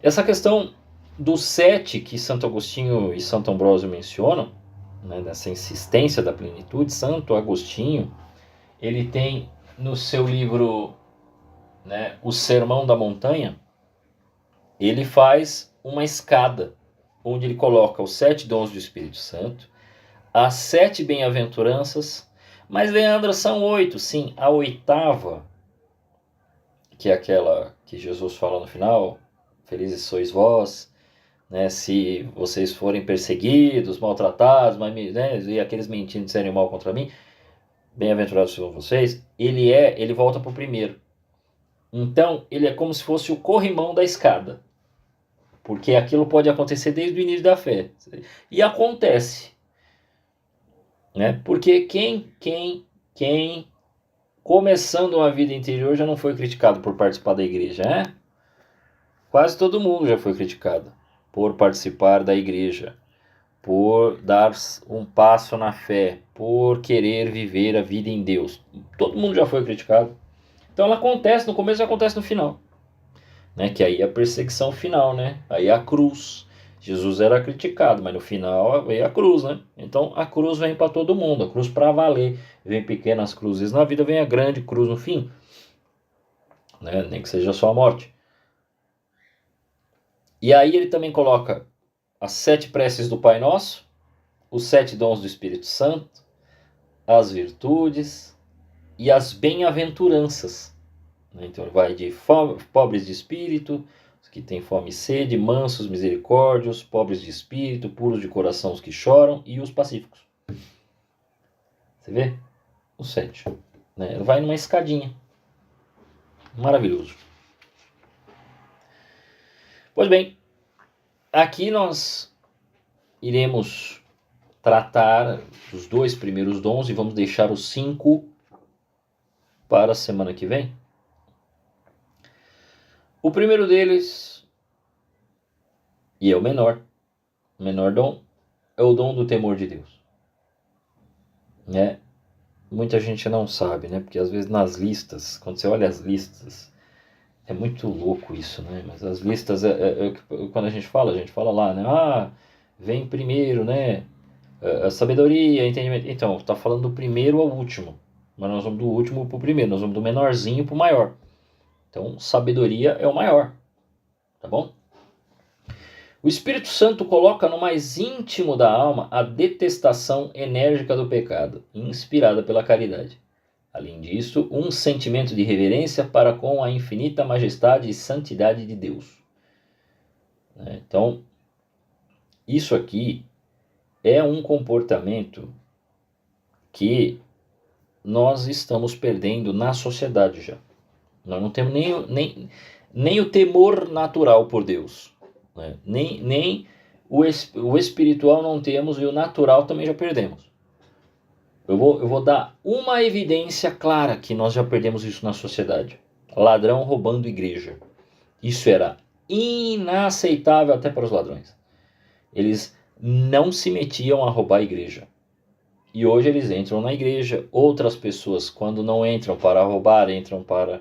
Essa questão dos 7 que Santo Agostinho e Santo Ambrósio mencionam, nessa insistência da plenitude, Santo Agostinho, ele tem no seu livro, O Sermão da Montanha, ele faz uma escada, onde ele coloca os 7 dons do Espírito Santo, as 7 bem-aventuranças, mas Leandro, são 8, sim, a 8ª, que é aquela que Jesus fala no final, felizes sois vós, se vocês forem perseguidos, maltratados, e aqueles mentindo disserem mal contra mim, bem-aventurados são vocês, ele volta para o primeiro. Então, ele é como se fosse o corrimão da escada. Porque aquilo pode acontecer desde o início da fé. E acontece. Porque quem começando uma vida interior já não foi criticado por participar da igreja, Quase todo mundo já foi criticado por participar da igreja, por dar um passo na fé, por querer viver a vida em Deus. Todo mundo já foi criticado. Então ela acontece no começo e acontece no final. Que aí é a perseguição final, Aí é a cruz. Jesus era criticado, mas no final veio a cruz, Então a cruz vem para todo mundo, a cruz para valer. Vem pequenas cruzes na vida, vem a grande cruz no fim. Nem que seja só a morte. E aí ele também coloca as 7 preces do Pai Nosso, os 7 dons do Espírito Santo, as virtudes e as bem-aventuranças. Então vai de pobres de espírito, os que têm fome e sede, mansos, misericórdios, pobres de espírito, puros de coração, os que choram, e os pacíficos. Você vê? Os 7. Né? Vai numa escadinha. Maravilhoso. Pois bem, aqui nós iremos tratar dos 2 primeiros dons e vamos deixar os 5 para a semana que vem. O primeiro deles, e é o menor dom, é o dom do temor de Deus. Né? Muita gente não sabe, né? Porque às vezes nas listas, quando você olha as listas, é muito louco isso, né? Mas as listas, quando a gente fala lá, né? Vem primeiro, né? A sabedoria, entendimento. Então, está falando do primeiro ao último. Mas nós vamos do último para o primeiro, nós vamos do menorzinho para o maior. Então, sabedoria é o maior. Tá bom? O Espírito Santo coloca no mais íntimo da alma a detestação enérgica do pecado, inspirada pela caridade. Além disso, um sentimento de reverência para com a infinita majestade e santidade de Deus. Então, isso aqui é um comportamento que nós estamos perdendo na sociedade já. Nós não temos nem o temor natural por Deus. Né? Nem o espiritual não temos e o natural também já perdemos. Eu vou dar uma evidência clara que nós já perdemos isso na sociedade. Ladrão roubando igreja. Isso era inaceitável até para os ladrões. Eles não se metiam a roubar a igreja. E hoje eles entram na igreja. Outras pessoas, quando não entram para roubar, entram para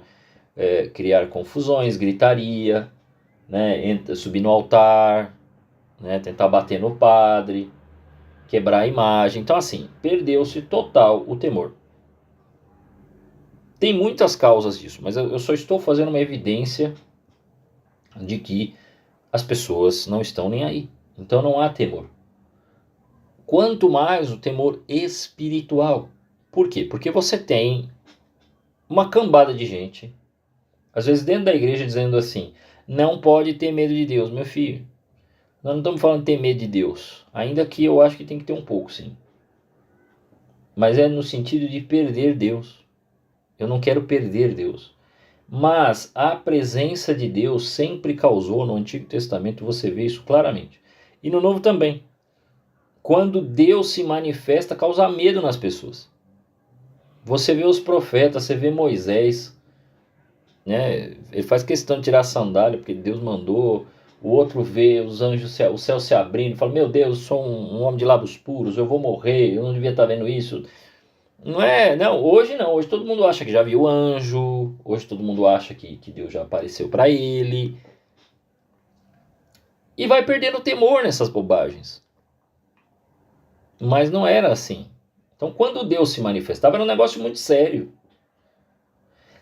criar confusões, gritaria, né, subir no altar, né, tentar bater no padre, quebrar a imagem. Então assim, perdeu-se total o temor. Tem muitas causas disso, mas eu só estou fazendo uma evidência de que as pessoas não estão nem aí. Então não há temor. Quanto mais o temor espiritual. Por quê? Porque você tem uma cambada de gente, às vezes dentro da igreja, dizendo assim: não pode ter medo de Deus, meu filho. Nós não estamos falando de ter medo de Deus. Ainda que eu acho que tem que ter um pouco, sim. Mas é no sentido de perder Deus. Eu não quero perder Deus. Mas a presença de Deus sempre causou, no Antigo Testamento você vê isso claramente. E no Novo também. Quando Deus se manifesta, causa medo nas pessoas. Você vê os profetas, você vê Moisés, né? Ele faz questão de tirar a sandália porque Deus mandou. O outro vê os anjos, o céu se abrindo, fala: meu Deus, eu sou um homem de lábios puros, eu vou morrer, eu não devia estar vendo isso. Não é, não, hoje não, hoje todo mundo acha que já viu anjo, hoje todo mundo acha que Deus já apareceu para ele. E vai perdendo temor nessas bobagens. Mas não era assim. Então quando Deus se manifestava era um negócio muito sério.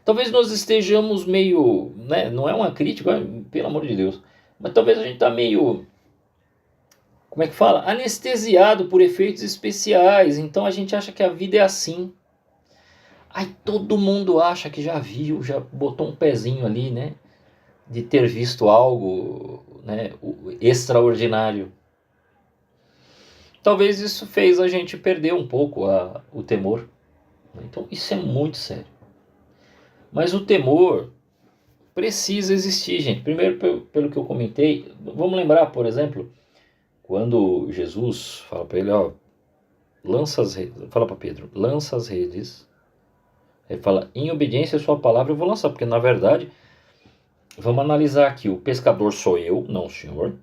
Talvez nós estejamos meio, né, não é uma crítica, pelo amor de Deus, mas talvez a gente está meio, como é que fala? Anestesiado por efeitos especiais. Então a gente acha que a vida é assim. Aí todo mundo acha que já viu, já botou um pezinho ali, né? De ter visto algo, né, extraordinário. Talvez isso fez a gente perder um pouco o temor. Então isso é muito sério. Mas o temor precisa existir, gente. Primeiro, pelo que eu comentei, vamos lembrar, por exemplo, quando Jesus fala para ele, ó, lança as redes, fala para Pedro, lança as redes. Ele fala: em obediência à sua palavra eu vou lançar, porque na verdade, vamos analisar aqui, o pescador sou eu, não o senhor,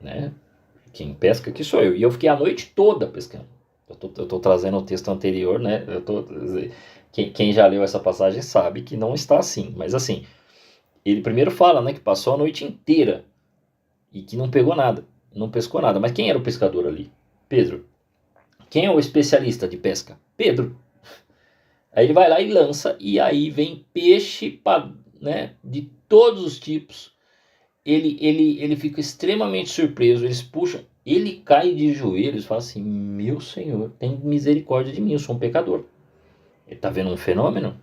né? Quem pesca aqui sou eu. E eu fiquei a noite toda pescando. Eu tô trazendo o texto anterior, né? Quem já leu essa passagem sabe que não está assim. Mas assim, ele primeiro fala, né, que passou a noite inteira e que não pegou nada, não pescou nada. Mas quem era o pescador ali? Pedro. Quem é o especialista de pesca? Pedro. Aí ele vai lá e lança, e aí vem peixe, né, de todos os tipos. ele fica extremamente surpreso, eles puxam, ele cai de joelhos e fala assim, meu Senhor, tem misericórdia de mim, eu sou um pecador. Ele está vendo um fenômeno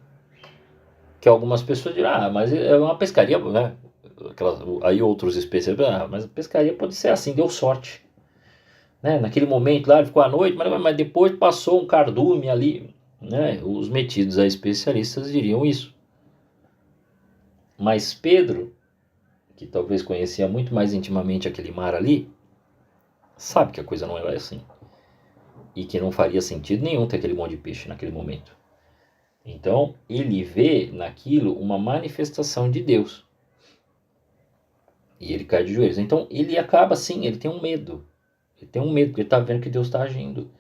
que algumas pessoas dirão, mas é uma pescaria, né? Aí outros especialistas, mas a pescaria pode ser assim, deu sorte. Né? Naquele momento lá, ele ficou à noite, mas depois passou um cardume ali. Né? Os metidos a especialistas diriam isso. Mas Pedro, que talvez conhecia muito mais intimamente aquele mar ali, sabe que a coisa não era assim. E que não faria sentido nenhum ter aquele monte de peixe naquele momento. Então, ele vê naquilo uma manifestação de Deus. E ele cai de joelhos. Então, ele acaba assim, ele tem um medo. Ele tem um medo, porque ele está vendo que Deus está agindo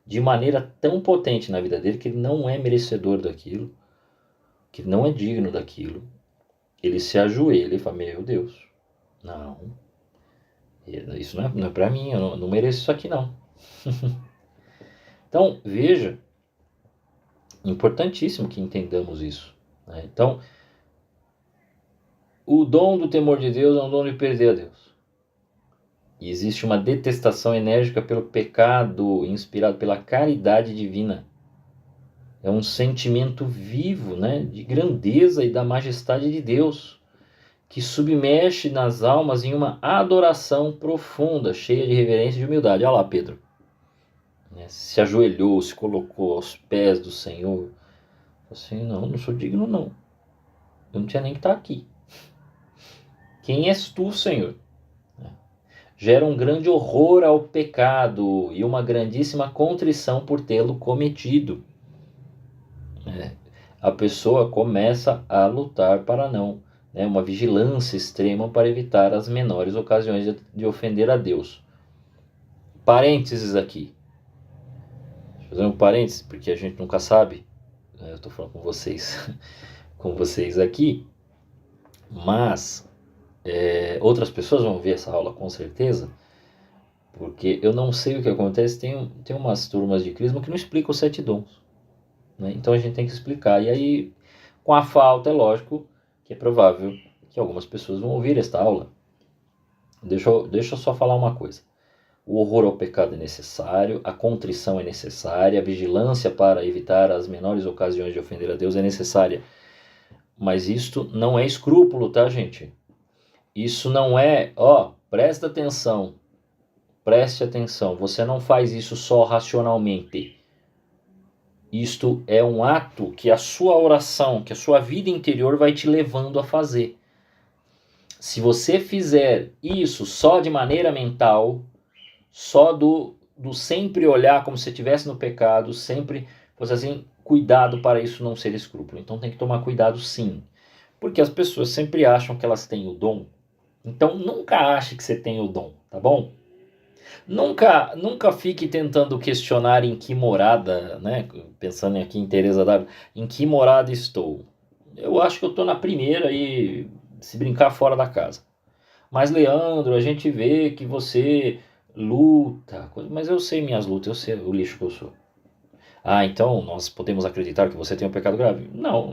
de maneira tão potente na vida dele que ele não é merecedor daquilo, que não é digno daquilo. Ele se ajoelha e fala, meu Deus, não, isso não é para mim, eu não mereço isso aqui não. Então, veja, importantíssimo que entendamos isso. Né? Então, o dom do temor de Deus é um dom de perder a Deus. E existe uma detestação enérgica pelo pecado inspirado pela caridade divina. É um sentimento vivo, né, de grandeza e da majestade de Deus, que submerge nas almas em uma adoração profunda, cheia de reverência e de humildade. Olha lá, Pedro. Se ajoelhou, se colocou aos pés do Senhor. Assim, não sou digno não. Eu não tinha nem que estar aqui. Quem és tu, Senhor? Gera um grande horror ao pecado e uma grandíssima contrição por tê-lo cometido. A pessoa começa a lutar para não, uma vigilância extrema para evitar as menores ocasiões de ofender a Deus. Parênteses aqui. Vou fazer um parênteses, porque a gente nunca sabe. Eu estou falando com vocês, com vocês aqui, mas outras pessoas vão ver essa aula com certeza, porque eu não sei o que acontece. Tem umas turmas de Crisma que não explicam os 7 dons. Né? Então a gente tem que explicar. E aí, com a falta, é lógico que é provável que algumas pessoas vão ouvir esta aula. Deixa eu só falar uma coisa. O horror ao pecado é necessário, a contrição é necessária, a vigilância para evitar as menores ocasiões de ofender a Deus é necessária. Mas isto não é escrúpulo, tá, gente? Isso não é, preste atenção, você não faz isso só racionalmente. Isto é um ato que a sua oração, que a sua vida interior vai te levando a fazer. Se você fizer isso só de maneira mental, só do sempre olhar como se estivesse no pecado, sempre fosse assim, cuidado para isso não ser escrúpulo. Então tem que tomar cuidado sim. Porque as pessoas sempre acham que elas têm o dom. Então nunca ache que você tem o dom, tá bom? Nunca fique tentando questionar em que morada, né? Pensando aqui em Teresa d'Ávila, em que morada estou. Eu acho que eu estou na primeira e se brincar fora da casa. Mas Leandro, a gente vê que você luta, mas eu sei minhas lutas, eu sei o lixo que eu sou. Então nós podemos acreditar que você tem um pecado grave? Não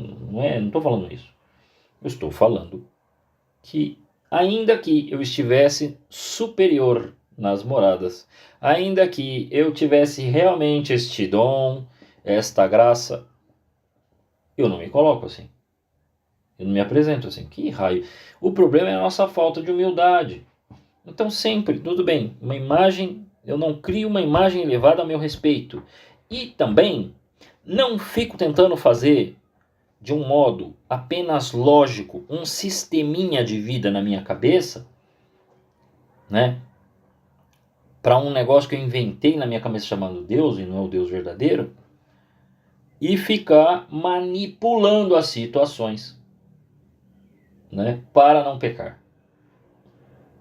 estou falando isso. Eu estou falando que ainda que eu estivesse superior nas moradas, ainda que eu tivesse realmente este dom, esta graça, eu não me coloco assim. Eu não me apresento assim. Que raio. O problema é a nossa falta de humildade. Então sempre, tudo bem, uma imagem, eu não crio uma imagem elevada a meu respeito. E também não fico tentando fazer de um modo apenas lógico, um sisteminha de vida na minha cabeça, né? Para um negócio que eu inventei na minha cabeça chamado Deus, e não é o Deus verdadeiro, e ficar manipulando as situações, né? Para não pecar.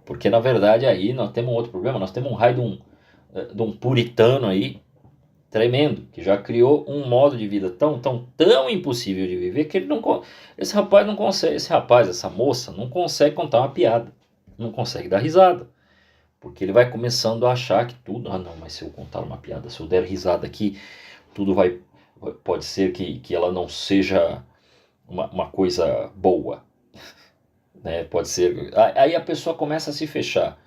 Porque na verdade aí nós temos um outro problema, nós temos um raio de um puritano aí, tremendo, que já criou um modo de vida tão impossível de viver que esse rapaz não consegue, essa moça não consegue contar uma piada, não consegue dar risada, porque ele vai começando a achar que tudo, não, mas se eu contar uma piada, se eu der risada aqui, tudo pode ser que ela não seja uma coisa boa. né? Pode ser. Aí a pessoa começa a se fechar.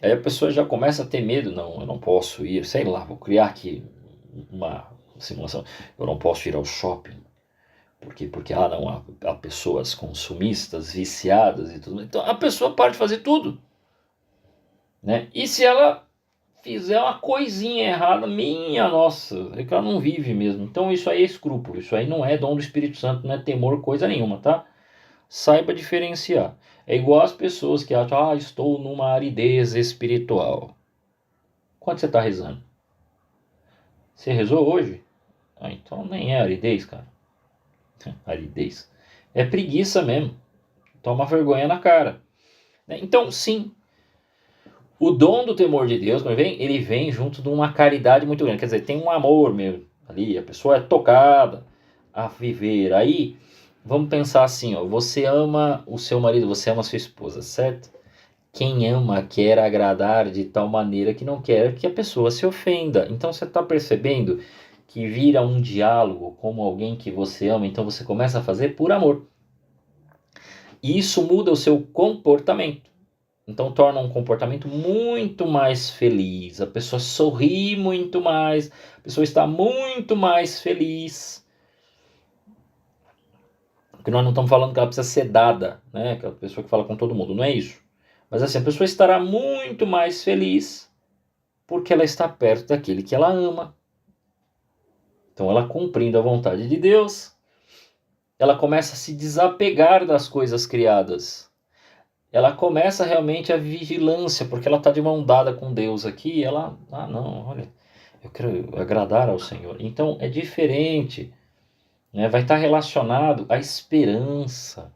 Aí a pessoa já começa a ter medo. Não, eu não posso ir, sei lá, vou criar aqui uma simulação. Eu não posso ir ao shopping. Porque não, há pessoas consumistas, viciadas e tudo. Então a pessoa para de fazer tudo. Né? E se ela fizer uma coisinha errada, minha nossa, é que ela não vive mesmo. Então isso aí é escrúpulo, isso aí não é dom do Espírito Santo, não é temor, coisa nenhuma, tá? Saiba diferenciar. É igual as pessoas que acham, estou numa aridez espiritual. Quanto você está rezando? Você rezou hoje? Então nem é aridez, cara. Aridez. É preguiça mesmo. Toma vergonha na cara. Então, sim, o dom do temor de Deus, quando ele vem junto de uma caridade muito grande. Quer dizer, tem um amor mesmo ali, a pessoa é tocada a viver. Aí, vamos pensar assim, ó, você ama o seu marido, você ama a sua esposa, certo? Quem ama quer agradar de tal maneira que não quer que a pessoa se ofenda. Então você está percebendo que vira um diálogo como alguém que você ama, então você começa a fazer por amor. E isso muda o seu comportamento. Então torna um comportamento muito mais feliz. A pessoa sorri muito mais, a pessoa está muito mais feliz. Porque nós não estamos falando que ela precisa ser dada, né? Aquela pessoa que fala com todo mundo, não é isso. Mas assim, a pessoa estará muito mais feliz porque ela está perto daquele que ela ama. Então ela cumprindo a vontade de Deus, ela começa a se desapegar das coisas criadas. Ela começa realmente a vigilância, porque ela está de mão dada com Deus aqui, e ela, não, olha, eu quero agradar ao Senhor. Então é diferente, né? Vai estar relacionado à esperança.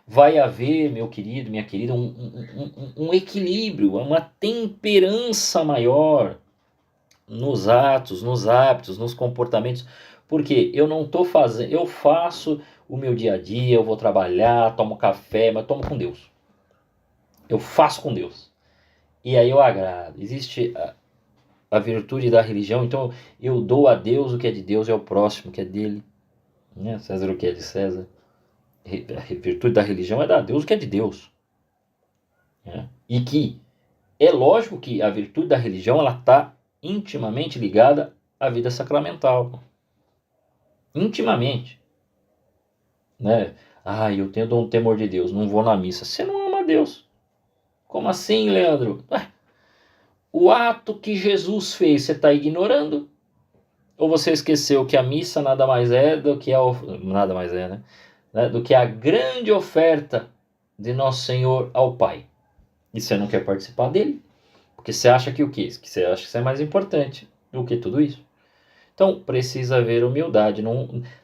Vai haver, meu querido, minha querida, um equilíbrio, uma temperança maior nos atos, nos hábitos, nos comportamentos. Porque eu não estou fazendo, eu faço o meu dia a dia, eu vou trabalhar, tomo café, mas tomo com Deus. Eu faço com Deus. E aí eu agrado. Existe a virtude da religião, então eu dou a Deus o que é de Deus e ao próximo o que é dele. Né? César o que é de César. A virtude da religião é dar a Deus o que é de Deus. Né? E que é lógico que a virtude da religião ela está intimamente ligada à vida sacramental. Intimamente. Né? Eu tenho um temor de Deus, não vou na missa. Você não ama Deus. Como assim, Leandro? O ato que Jesus fez, você está ignorando? Ou você esqueceu que a missa nada mais é do que nada mais é, né? Do que a grande oferta de Nosso Senhor ao Pai. E você não quer participar dele? Porque você acha que o quê? Que você acha que isso é mais importante do que tudo isso. Então, precisa haver humildade.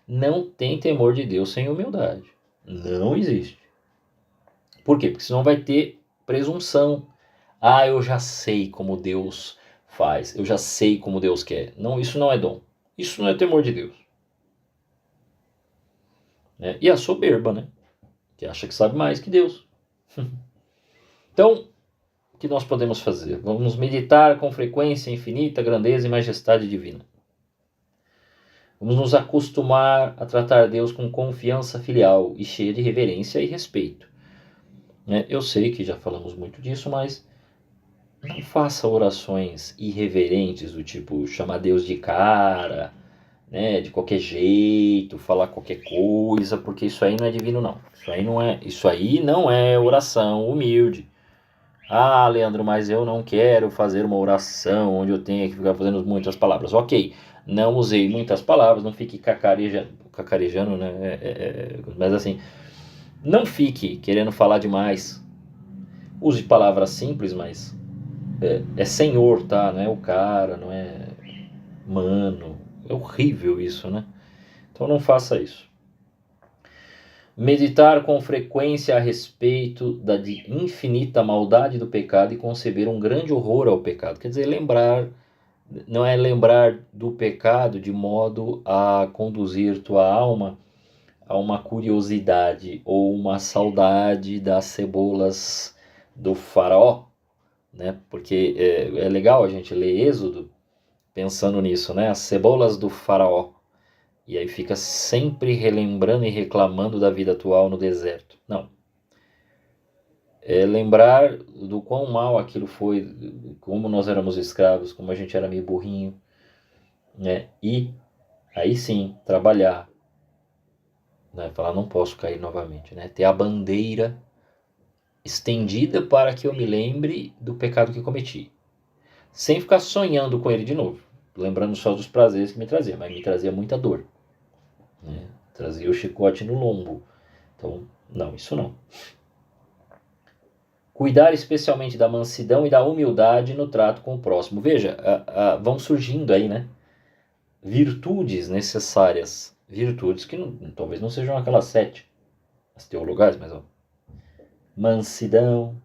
Não tem temor de Deus sem humildade. Não existe. Por quê? Porque senão vai ter presunção. Eu já sei como Deus faz. Eu já sei como Deus quer. Não, isso não é dom. Isso não é temor de Deus. Né? E a soberba, né? Que acha que sabe mais que Deus. Então, o que nós podemos fazer? Vamos meditar com frequência infinita, grandeza e majestade divina. Vamos nos acostumar a tratar Deus com confiança filial e cheia de reverência e respeito. Né? Eu sei que já falamos muito disso, mas não faça orações irreverentes do tipo chamar Deus de cara, né, de qualquer jeito, falar qualquer coisa, porque isso aí não é divino não. Isso aí não é oração humilde. Leandro, mas eu não quero fazer uma oração onde eu tenha que ficar fazendo muitas palavras. Ok, não usei muitas palavras, não fique cacarejando, né? Mas assim, não fique querendo falar demais. Use palavras simples, mas é senhor, tá? Não é o cara, não é mano. É horrível isso, né? Então não faça isso. Meditar com frequência a respeito da infinita maldade do pecado e conceber um grande horror ao pecado. Quer dizer, não é lembrar do pecado de modo a conduzir tua alma a uma curiosidade ou uma saudade das cebolas do faraó, né? Porque é legal a gente ler Êxodo pensando nisso, né? As cebolas do faraó. E aí fica sempre relembrando e reclamando da vida atual no deserto. Não. É lembrar do quão mal aquilo foi, como nós éramos escravos, como a gente era meio burrinho, né? E aí sim, trabalhar, né? Falar, não posso cair novamente, né? Ter a bandeira estendida para que eu me lembre do pecado que cometi, sem ficar sonhando com ele de novo, lembrando só dos prazeres que me trazia, mas me trazia muita dor, né? Trazia o chicote no lombo. Então, não, isso não. Cuidar especialmente da mansidão e da humildade no trato com o próximo. Veja, vão surgindo aí, né? Virtudes necessárias. Virtudes que talvez não sejam aquelas 7, as teologais, mas ó. Mansidão.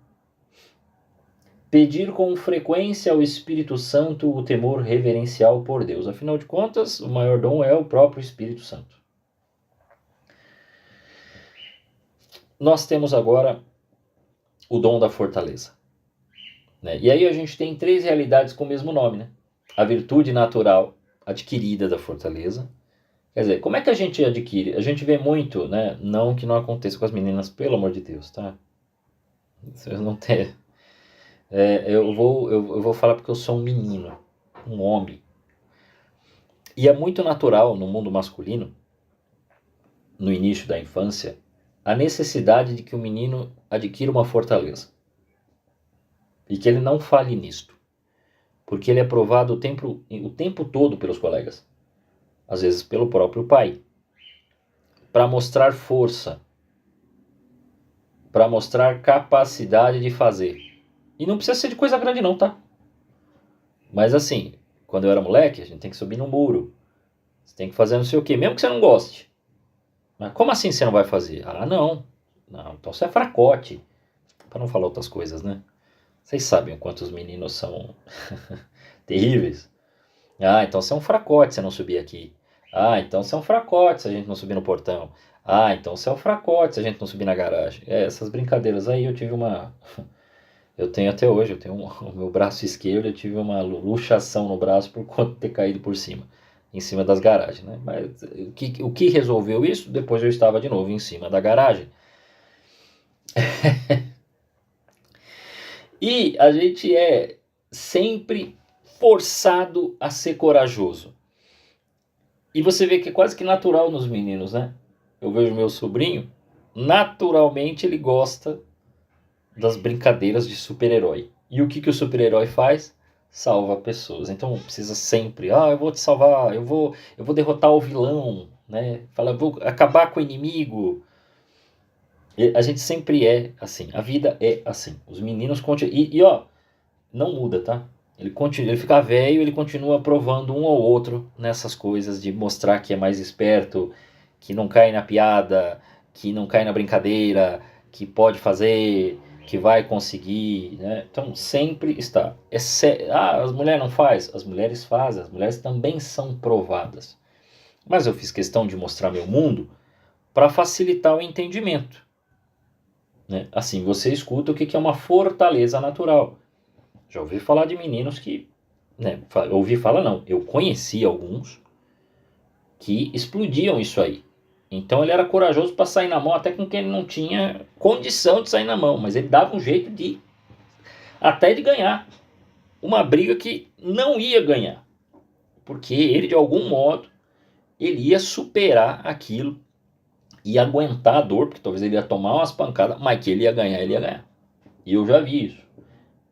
Pedir com frequência ao Espírito Santo o temor reverencial por Deus. Afinal de contas, o maior dom é o próprio Espírito Santo. Nós temos agora o dom da fortaleza, né? E aí a gente tem 3 realidades com o mesmo nome, né? A virtude natural adquirida da fortaleza. Quer dizer, como é que a gente adquire? A gente vê muito, né? Não que não aconteça com as meninas, pelo amor de Deus, tá? Vocês não tem. Eu vou falar porque eu sou um menino, um homem. E é muito natural no mundo masculino, no início da infância, a necessidade de que o menino adquira uma fortaleza. E que ele não falhe nisto. Porque ele é provado o tempo todo pelos colegas. Às vezes pelo próprio pai. Para mostrar força. Para mostrar capacidade de fazer. E não precisa ser de coisa grande não, tá? Mas assim, quando eu era moleque, a gente tem que subir no muro. Você tem que fazer não sei o quê, mesmo que você não goste. Mas como assim você não vai fazer? Ah, não. Não, então você é fracote. Para não falar outras coisas, né? Vocês sabem o quanto os meninos são terríveis. Ah, então você é um fracote se não subir aqui. Ah, então você é um fracote se a gente não subir no portão. Ah, então você é um fracote se a gente não subir na garagem. Essas brincadeiras aí eu tive uma... Eu tenho até hoje, o meu braço esquerdo, eu tive uma luxação no braço por conta de ter caído por cima, em cima das garagens, né? Mas o que resolveu isso? Depois eu estava de novo em cima da garagem. E a gente é sempre forçado a ser corajoso. E você vê que é quase que natural nos meninos, né? Eu vejo meu sobrinho, naturalmente ele gosta das brincadeiras de super-herói. E o que o super-herói faz? Salva pessoas. Então precisa sempre, eu vou te salvar, eu vou derrotar o vilão, né? Fala, vou acabar com o inimigo. E a gente sempre é assim, a vida é assim. Os meninos continuam, não muda, tá? Ele continua, ele fica velho, ele continua provando um ou outro nessas coisas de mostrar que é mais esperto, que não cai na piada, que não cai na brincadeira, que pode fazer, que vai conseguir, né? Então sempre está. As mulheres não fazem? As mulheres fazem, as mulheres também são provadas. Mas eu fiz questão de mostrar meu mundo para facilitar o entendimento, né? Assim você escuta o que é uma fortaleza natural. Já ouvi falar de meninos que, né, ouvi falar não, eu conheci alguns que explodiam isso aí. Então ele era corajoso para sair na mão até com quem ele não tinha condição de sair na mão, mas ele dava um jeito de até de ganhar uma briga que não ia ganhar, porque ele de algum modo ele ia superar aquilo e aguentar a dor, porque talvez ele ia tomar umas pancadas, mas que ele ia ganhar, ele ia ganhar. E eu já vi isso.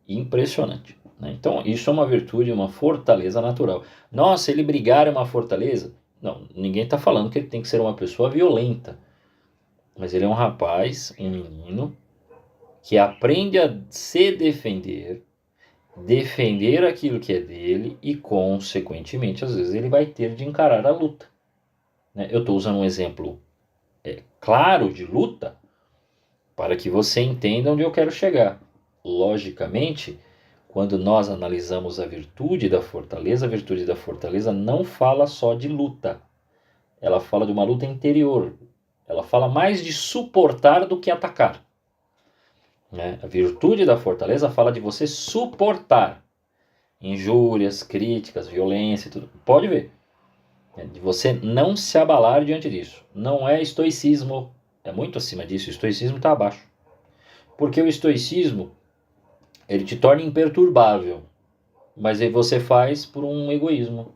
Impressionante, né? Então isso é uma virtude, uma fortaleza natural. Nossa, ele brigar é uma fortaleza? Não, ninguém está falando que ele tem que ser uma pessoa violenta. Mas ele é um rapaz, um menino, que aprende a se defender, defender aquilo que é dele e, consequentemente, às vezes ele vai ter de encarar a luta, né? Eu estou usando um exemplo claro de luta para que você entenda onde eu quero chegar. Logicamente, quando nós analisamos a virtude da fortaleza não fala só de luta. Ela fala de uma luta interior. Ela fala mais de suportar do que atacar, né? A virtude da fortaleza fala de você suportar injúrias, críticas, violência, tudo. Pode ver. De você não se abalar diante disso. Não é estoicismo. É muito acima disso. O estoicismo está abaixo. Porque o estoicismo, ele te torna imperturbável, mas aí você faz por um egoísmo.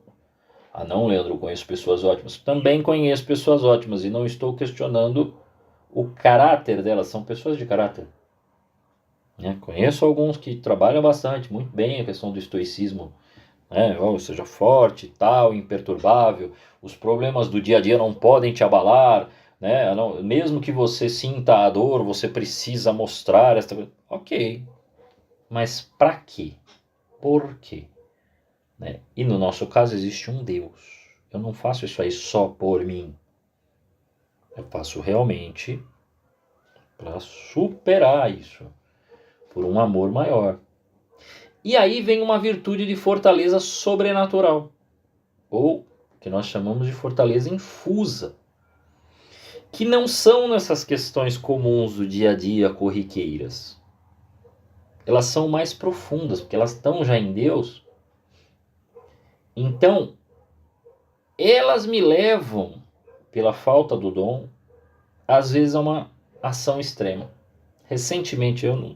Ah não, Leandro, eu conheço pessoas ótimas. Também conheço pessoas ótimas e não estou questionando o caráter delas, são pessoas de caráter. Né? Conheço alguns que trabalham bastante, muito bem a questão do estoicismo, né? Seja forte, tal, imperturbável, os problemas do dia a dia não podem te abalar, né? Não, mesmo que você sinta a dor, você precisa mostrar esta coisa. Ok, mas para quê? Por quê? Né? E no nosso caso existe um Deus. Eu não faço isso aí só por mim. Eu faço realmente para superar isso, por um amor maior. E aí vem uma virtude de fortaleza sobrenatural, ou que nós chamamos de fortaleza infusa, que não são nessas questões comuns do dia a dia corriqueiras. Elas são mais profundas, porque elas estão já em Deus. Então, elas me levam, pela falta do dom, às vezes a uma ação extrema. Recentemente, eu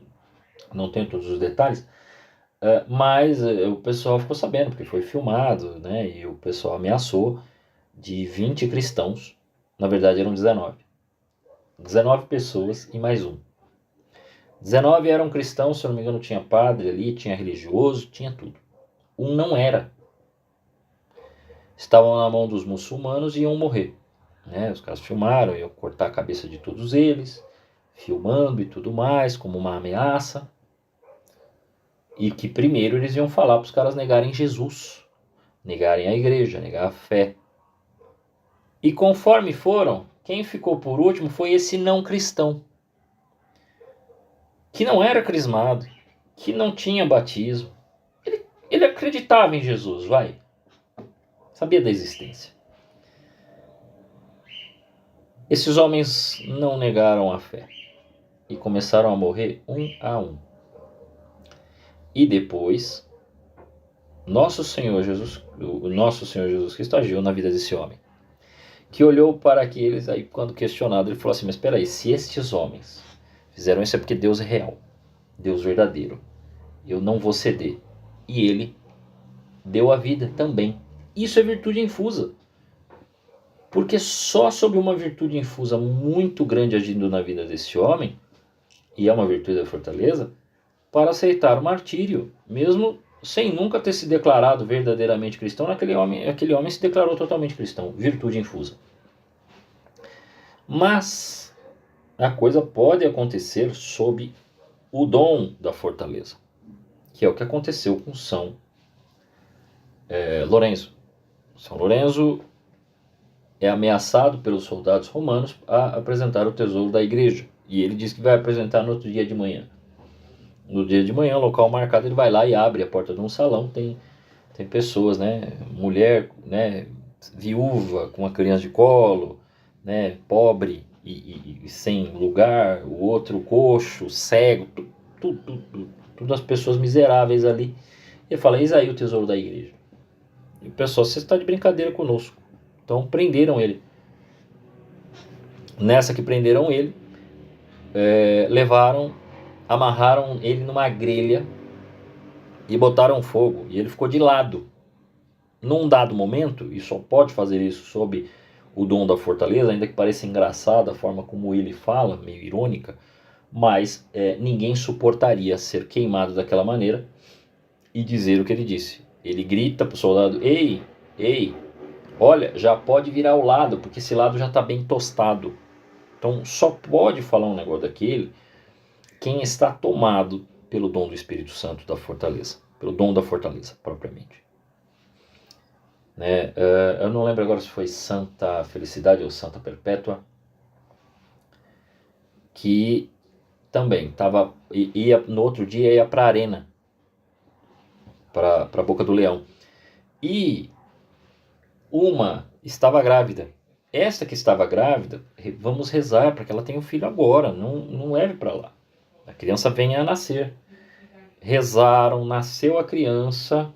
não tenho todos os detalhes, mas o pessoal ficou sabendo, porque foi filmado, né? E o pessoal ameaçou de 20 cristãos, na verdade eram 19. 19 pessoas e mais um. 19 eram cristãos, se eu não me engano tinha padre ali, tinha religioso, tinha tudo. Um não era. Estavam na mão dos muçulmanos e iam morrer. Né? Os caras filmaram, iam cortar a cabeça de todos eles, filmando e tudo mais, como uma ameaça. E que primeiro eles iam falar para os caras negarem Jesus, negarem a igreja, negar a fé. E conforme foram, quem ficou por último foi esse não cristão, que não era crismado, que não tinha batismo. Ele acreditava em Jesus, vai. Sabia da existência. Esses homens não negaram a fé e começaram a morrer um a um. E depois, o nosso Senhor Jesus Cristo agiu na vida desse homem, que olhou para aqueles, aí quando questionado, ele falou assim, mas espera aí, se estes homens fizeram isso é porque Deus é real, Deus verdadeiro, eu não vou ceder. E ele deu a vida também. Isso é virtude infusa. Porque só sob uma virtude infusa muito grande agindo na vida desse homem, e é uma virtude da fortaleza, para aceitar o martírio, mesmo sem nunca ter se declarado verdadeiramente cristão, aquele homem se declarou totalmente cristão, virtude infusa. Mas a coisa pode acontecer sob o dom da fortaleza, que é o que aconteceu com São Lourenço. São Lourenço é ameaçado pelos soldados romanos a apresentar o tesouro da igreja. E ele diz que vai apresentar no outro dia de manhã. No dia de manhã, local marcado, ele vai lá e abre a porta de um salão. Tem pessoas, né? Mulher, né? Viúva, com uma criança de colo, né? Pobre e sem lugar. O outro coxo, cego. Tudo as pessoas miseráveis ali. Ele fala, eis aí o tesouro da igreja. E o pessoal, você está de brincadeira conosco. Então prenderam ele. Nessa que prenderam ele, amarraram ele numa grelha e botaram fogo. E ele ficou de lado. Num dado momento, e só pode fazer isso sob o dom da fortaleza, ainda que pareça engraçada a forma como ele fala, meio irônica, mas ninguém suportaria ser queimado daquela maneira e dizer o que ele disse. Ele grita para o soldado, ei, olha, já pode virar ao lado, porque esse lado já está bem tostado. Então só pode falar um negócio daquele quem está tomado pelo dom do Espírito Santo da fortaleza, pelo dom da fortaleza propriamente. Né? Eu não lembro agora se foi Santa Felicidade ou Santa Perpétua, que também ia no outro dia ia para a arena, para a Boca do Leão. E uma estava grávida. Esta que estava grávida, vamos rezar para que ela tenha um filho agora, não leve para lá. A criança venha a nascer. Rezaram, nasceu a criança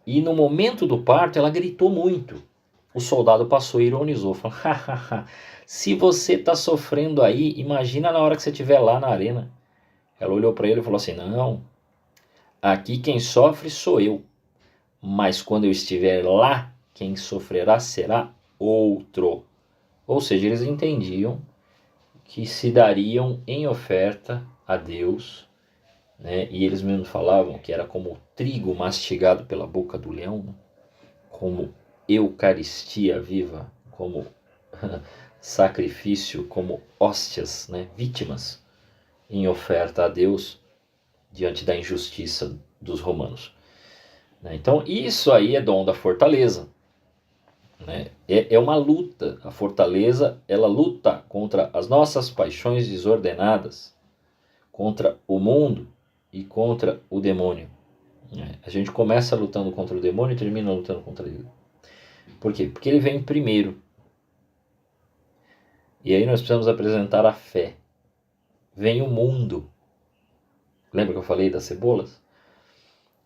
e no momento do parto ela gritou muito. O soldado passou e ironizou, falou, se você está sofrendo aí, imagina na hora que você estiver lá na arena. Ela olhou para ele e falou assim: não, aqui quem sofre sou eu, mas quando eu estiver lá, quem sofrerá será outro. Ou seja, eles entendiam que se dariam em oferta a Deus, né? E eles mesmos falavam que era como trigo mastigado pela boca do leão, né? Como eucaristia viva, como sacrifício, como hóstias, né? Vítimas em oferta a Deus diante da injustiça dos romanos. Então isso aí é dom da fortaleza. É uma luta. A fortaleza, ela luta contra as nossas paixões desordenadas, contra o mundo e contra o demônio. A gente começa lutando contra o demônio e termina lutando contra ele. Por quê? Porque ele vem primeiro. E aí nós precisamos apresentar a fé. Vem o mundo. Lembra que eu falei das cebolas?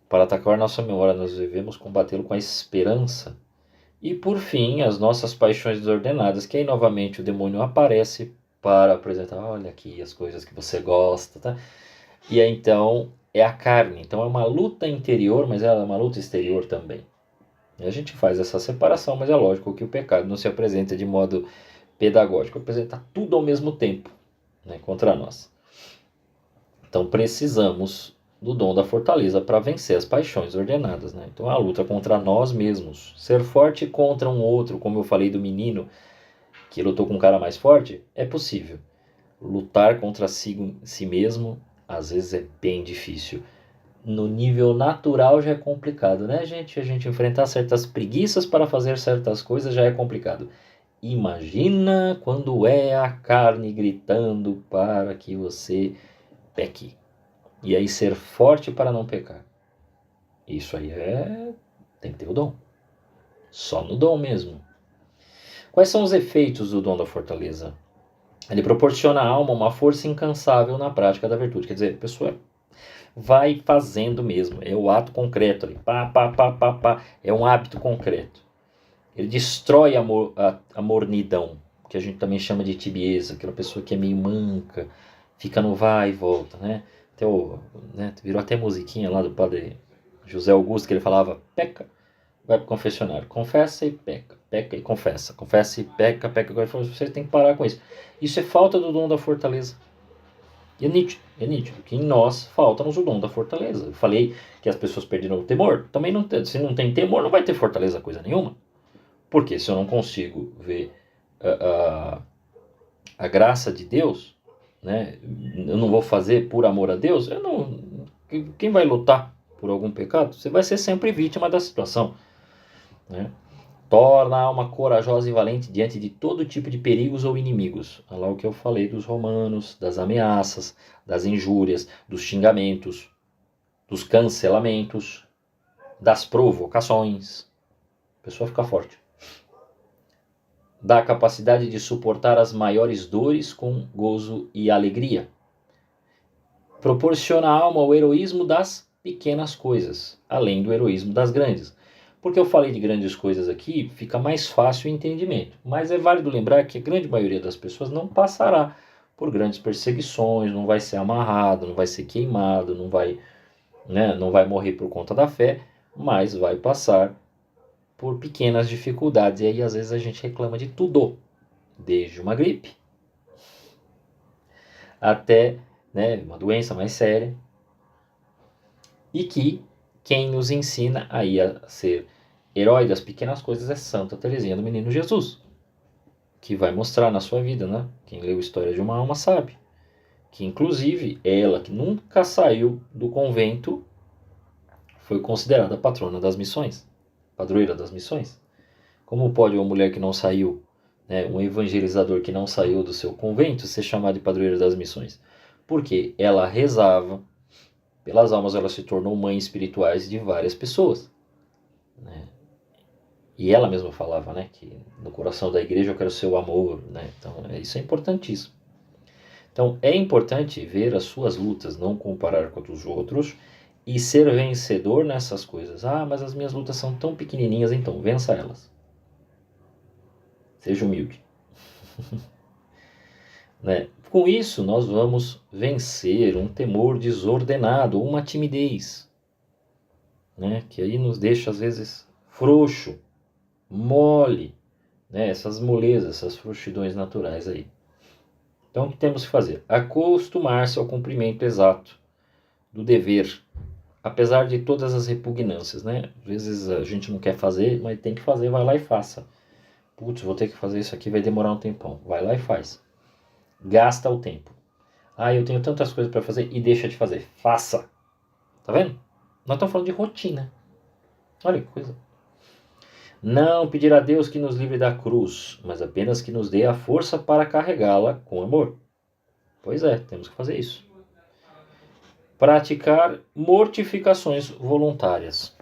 Para atacar nossa memória, nós devemos combatê-lo com a esperança. E por fim, as nossas paixões desordenadas, que aí novamente o demônio aparece para apresentar, olha aqui as coisas que você gosta, tá? E aí então é a carne. Então é uma luta interior, mas ela é uma luta exterior também. E a gente faz essa separação, mas é lógico que o pecado não se apresenta de modo pedagógico, apresenta tudo ao mesmo tempo, né, contra nós. Então precisamos do dom da fortaleza para vencer as paixões ordenadas, né? Então a luta contra nós mesmos. Ser forte contra um outro, como eu falei do menino que lutou com um cara mais forte, é possível. Lutar contra si mesmo, às vezes é bem difícil. No nível natural já é complicado, né, gente? A gente enfrentar certas preguiças para fazer certas coisas já é complicado. Imagina quando é a carne gritando para que você peque. E aí ser forte para não pecar. Isso aí tem que ter o dom. Só no dom mesmo. Quais são os efeitos do dom da fortaleza? Ele proporciona à alma uma força incansável na prática da virtude. Quer dizer, a pessoa vai fazendo mesmo. É o ato concreto ali. Pá, pá, pá, pá, pá. É um hábito concreto. Ele destrói a mornidão, que a gente também chama de tibieza. Aquela pessoa que é meio manca, fica no vai e volta, né? Virou até musiquinha lá do padre José Augusto, que ele falava, peca, vai para o confessionário, confessa e peca, peca e confessa e peca, peca. Você tem que parar com isso. Isso é falta do dom da fortaleza. E é nítido que em nós falta-nos o dom da fortaleza. Eu falei que as pessoas perderam o temor. Também não tem, se não tem temor, não vai ter fortaleza coisa nenhuma. Porque se eu não consigo ver a graça de Deus, né, eu não vou fazer por amor a Deus, quem vai lutar por algum pecado, você vai ser sempre vítima da situação, né? Torna a alma corajosa e valente diante de todo tipo de perigos ou inimigos. Olha lá o que eu falei dos romanos, das ameaças, das injúrias, dos xingamentos, dos cancelamentos, das provocações. A pessoa fica forte. Dá a capacidade de suportar as maiores dores com gozo e alegria. Proporciona à alma o heroísmo das pequenas coisas, além do heroísmo das grandes. Porque eu falei de grandes coisas aqui, fica mais fácil o entendimento. Mas é válido lembrar que a grande maioria das pessoas não passará por grandes perseguições, não vai ser amarrado, não vai ser queimado, não vai morrer por conta da fé, mas vai passar por pequenas dificuldades. E aí às vezes a gente reclama de tudo, desde uma gripe até, né, uma doença mais séria. E que quem nos ensina aí a ser herói das pequenas coisas é Santa Teresinha do Menino Jesus, que vai mostrar na sua vida, né? Quem leu História de uma Alma sabe que inclusive ela, que nunca saiu do convento, foi considerada patrona das missões, padroeira das missões. Como pode uma mulher que não saiu, né, um evangelizador que não saiu do seu convento, ser chamado de padroeira das missões? Porque ela rezava pelas almas, ela se tornou mãe espirituais de várias pessoas, né? E ela mesma falava, né, que no coração da igreja eu quero seu amor, né? Então isso é importantíssimo. Então é importante ver as suas lutas, não comparar com os outros e ser vencedor nessas coisas. Ah, mas as minhas lutas são tão pequenininhas, então vença elas. Seja humilde. né? Com isso, nós vamos vencer um temor desordenado, uma timidez, né? Que aí nos deixa, às vezes, frouxo, mole, né? Essas molezas, essas frouxidões naturais aí. Então, o que temos que fazer? Acostumar-se ao cumprimento exato do dever, apesar de todas as repugnâncias, né? Às vezes a gente não quer fazer, mas tem que fazer, vai lá e faça. Putz, vou ter que fazer isso aqui, vai demorar um tempão. Vai lá e faz. Gasta o tempo. Ah, eu tenho tantas coisas para fazer e deixa de fazer. Faça. Tá vendo? Nós estamos falando de rotina. Olha que coisa. Não pedir a Deus que nos livre da cruz, mas apenas que nos dê a força para carregá-la com amor. Pois é, temos que fazer isso. Praticar mortificações voluntárias,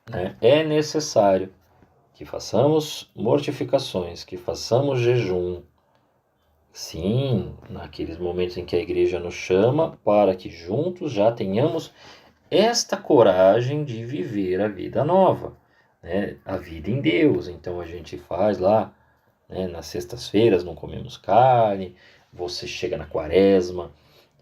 né? É necessário que façamos mortificações, que façamos jejum. Sim, naqueles momentos em que a igreja nos chama, para que juntos já tenhamos esta coragem de viver a vida nova, né? A vida em Deus. Então a gente faz lá, né? Nas sextas-feiras não comemos carne, você chega na quaresma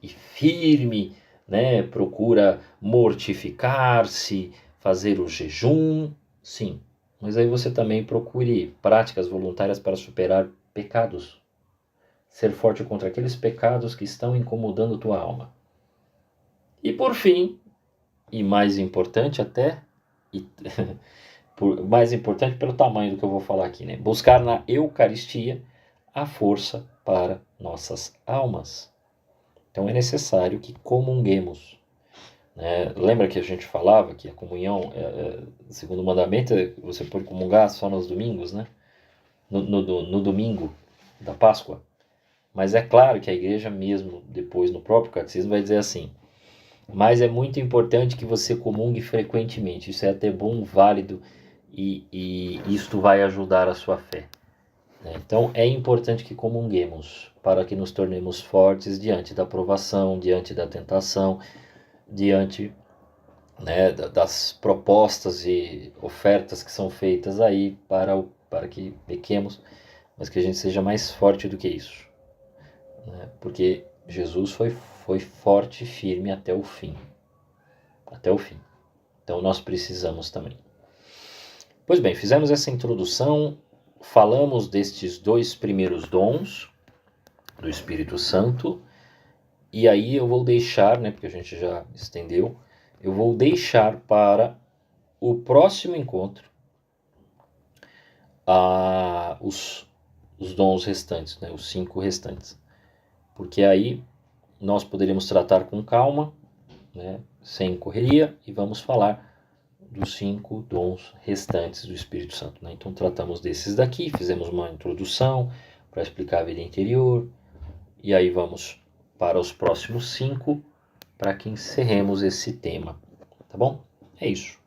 e firme, né? Procura mortificar-se, fazer o jejum, sim. Mas aí você também procure práticas voluntárias para superar pecados. Ser forte contra aqueles pecados que estão incomodando tua alma. E por fim, e mais importante até, e, mais importante pelo tamanho do que eu vou falar aqui, né? Buscar na Eucaristia a força para nossas almas. Então é necessário que comunguemos, né? Lembra que a gente falava que a comunhão, segundo o mandamento, você pode comungar só nos domingos, né? No domingo da Páscoa. Mas é claro que a igreja mesmo, depois no próprio catecismo, vai dizer assim: mas é muito importante que você comungue frequentemente. Isso é até bom, válido e isto vai ajudar a sua fé, né? Então é importante que comunguemos para que nos tornemos fortes diante da provação, diante da tentação, diante, né, das propostas e ofertas que são feitas aí para que pequemos, mas que a gente seja mais forte do que isso, né? Porque Jesus foi forte e firme até o fim. Até o fim. Então nós precisamos também. Pois bem, fizemos essa introdução, falamos destes dois primeiros dons do Espírito Santo, e aí eu vou deixar, né, porque a gente já estendeu, eu vou deixar para o próximo encontro os dons restantes, né, os 5 restantes. Porque aí nós poderíamos tratar com calma, né, sem correria, e vamos falar dos 5 dons restantes do Espírito Santo, né? Então tratamos desses daqui, fizemos uma introdução para explicar a vida interior, e aí vamos para os próximos 5 para que encerremos esse tema, tá bom? É isso.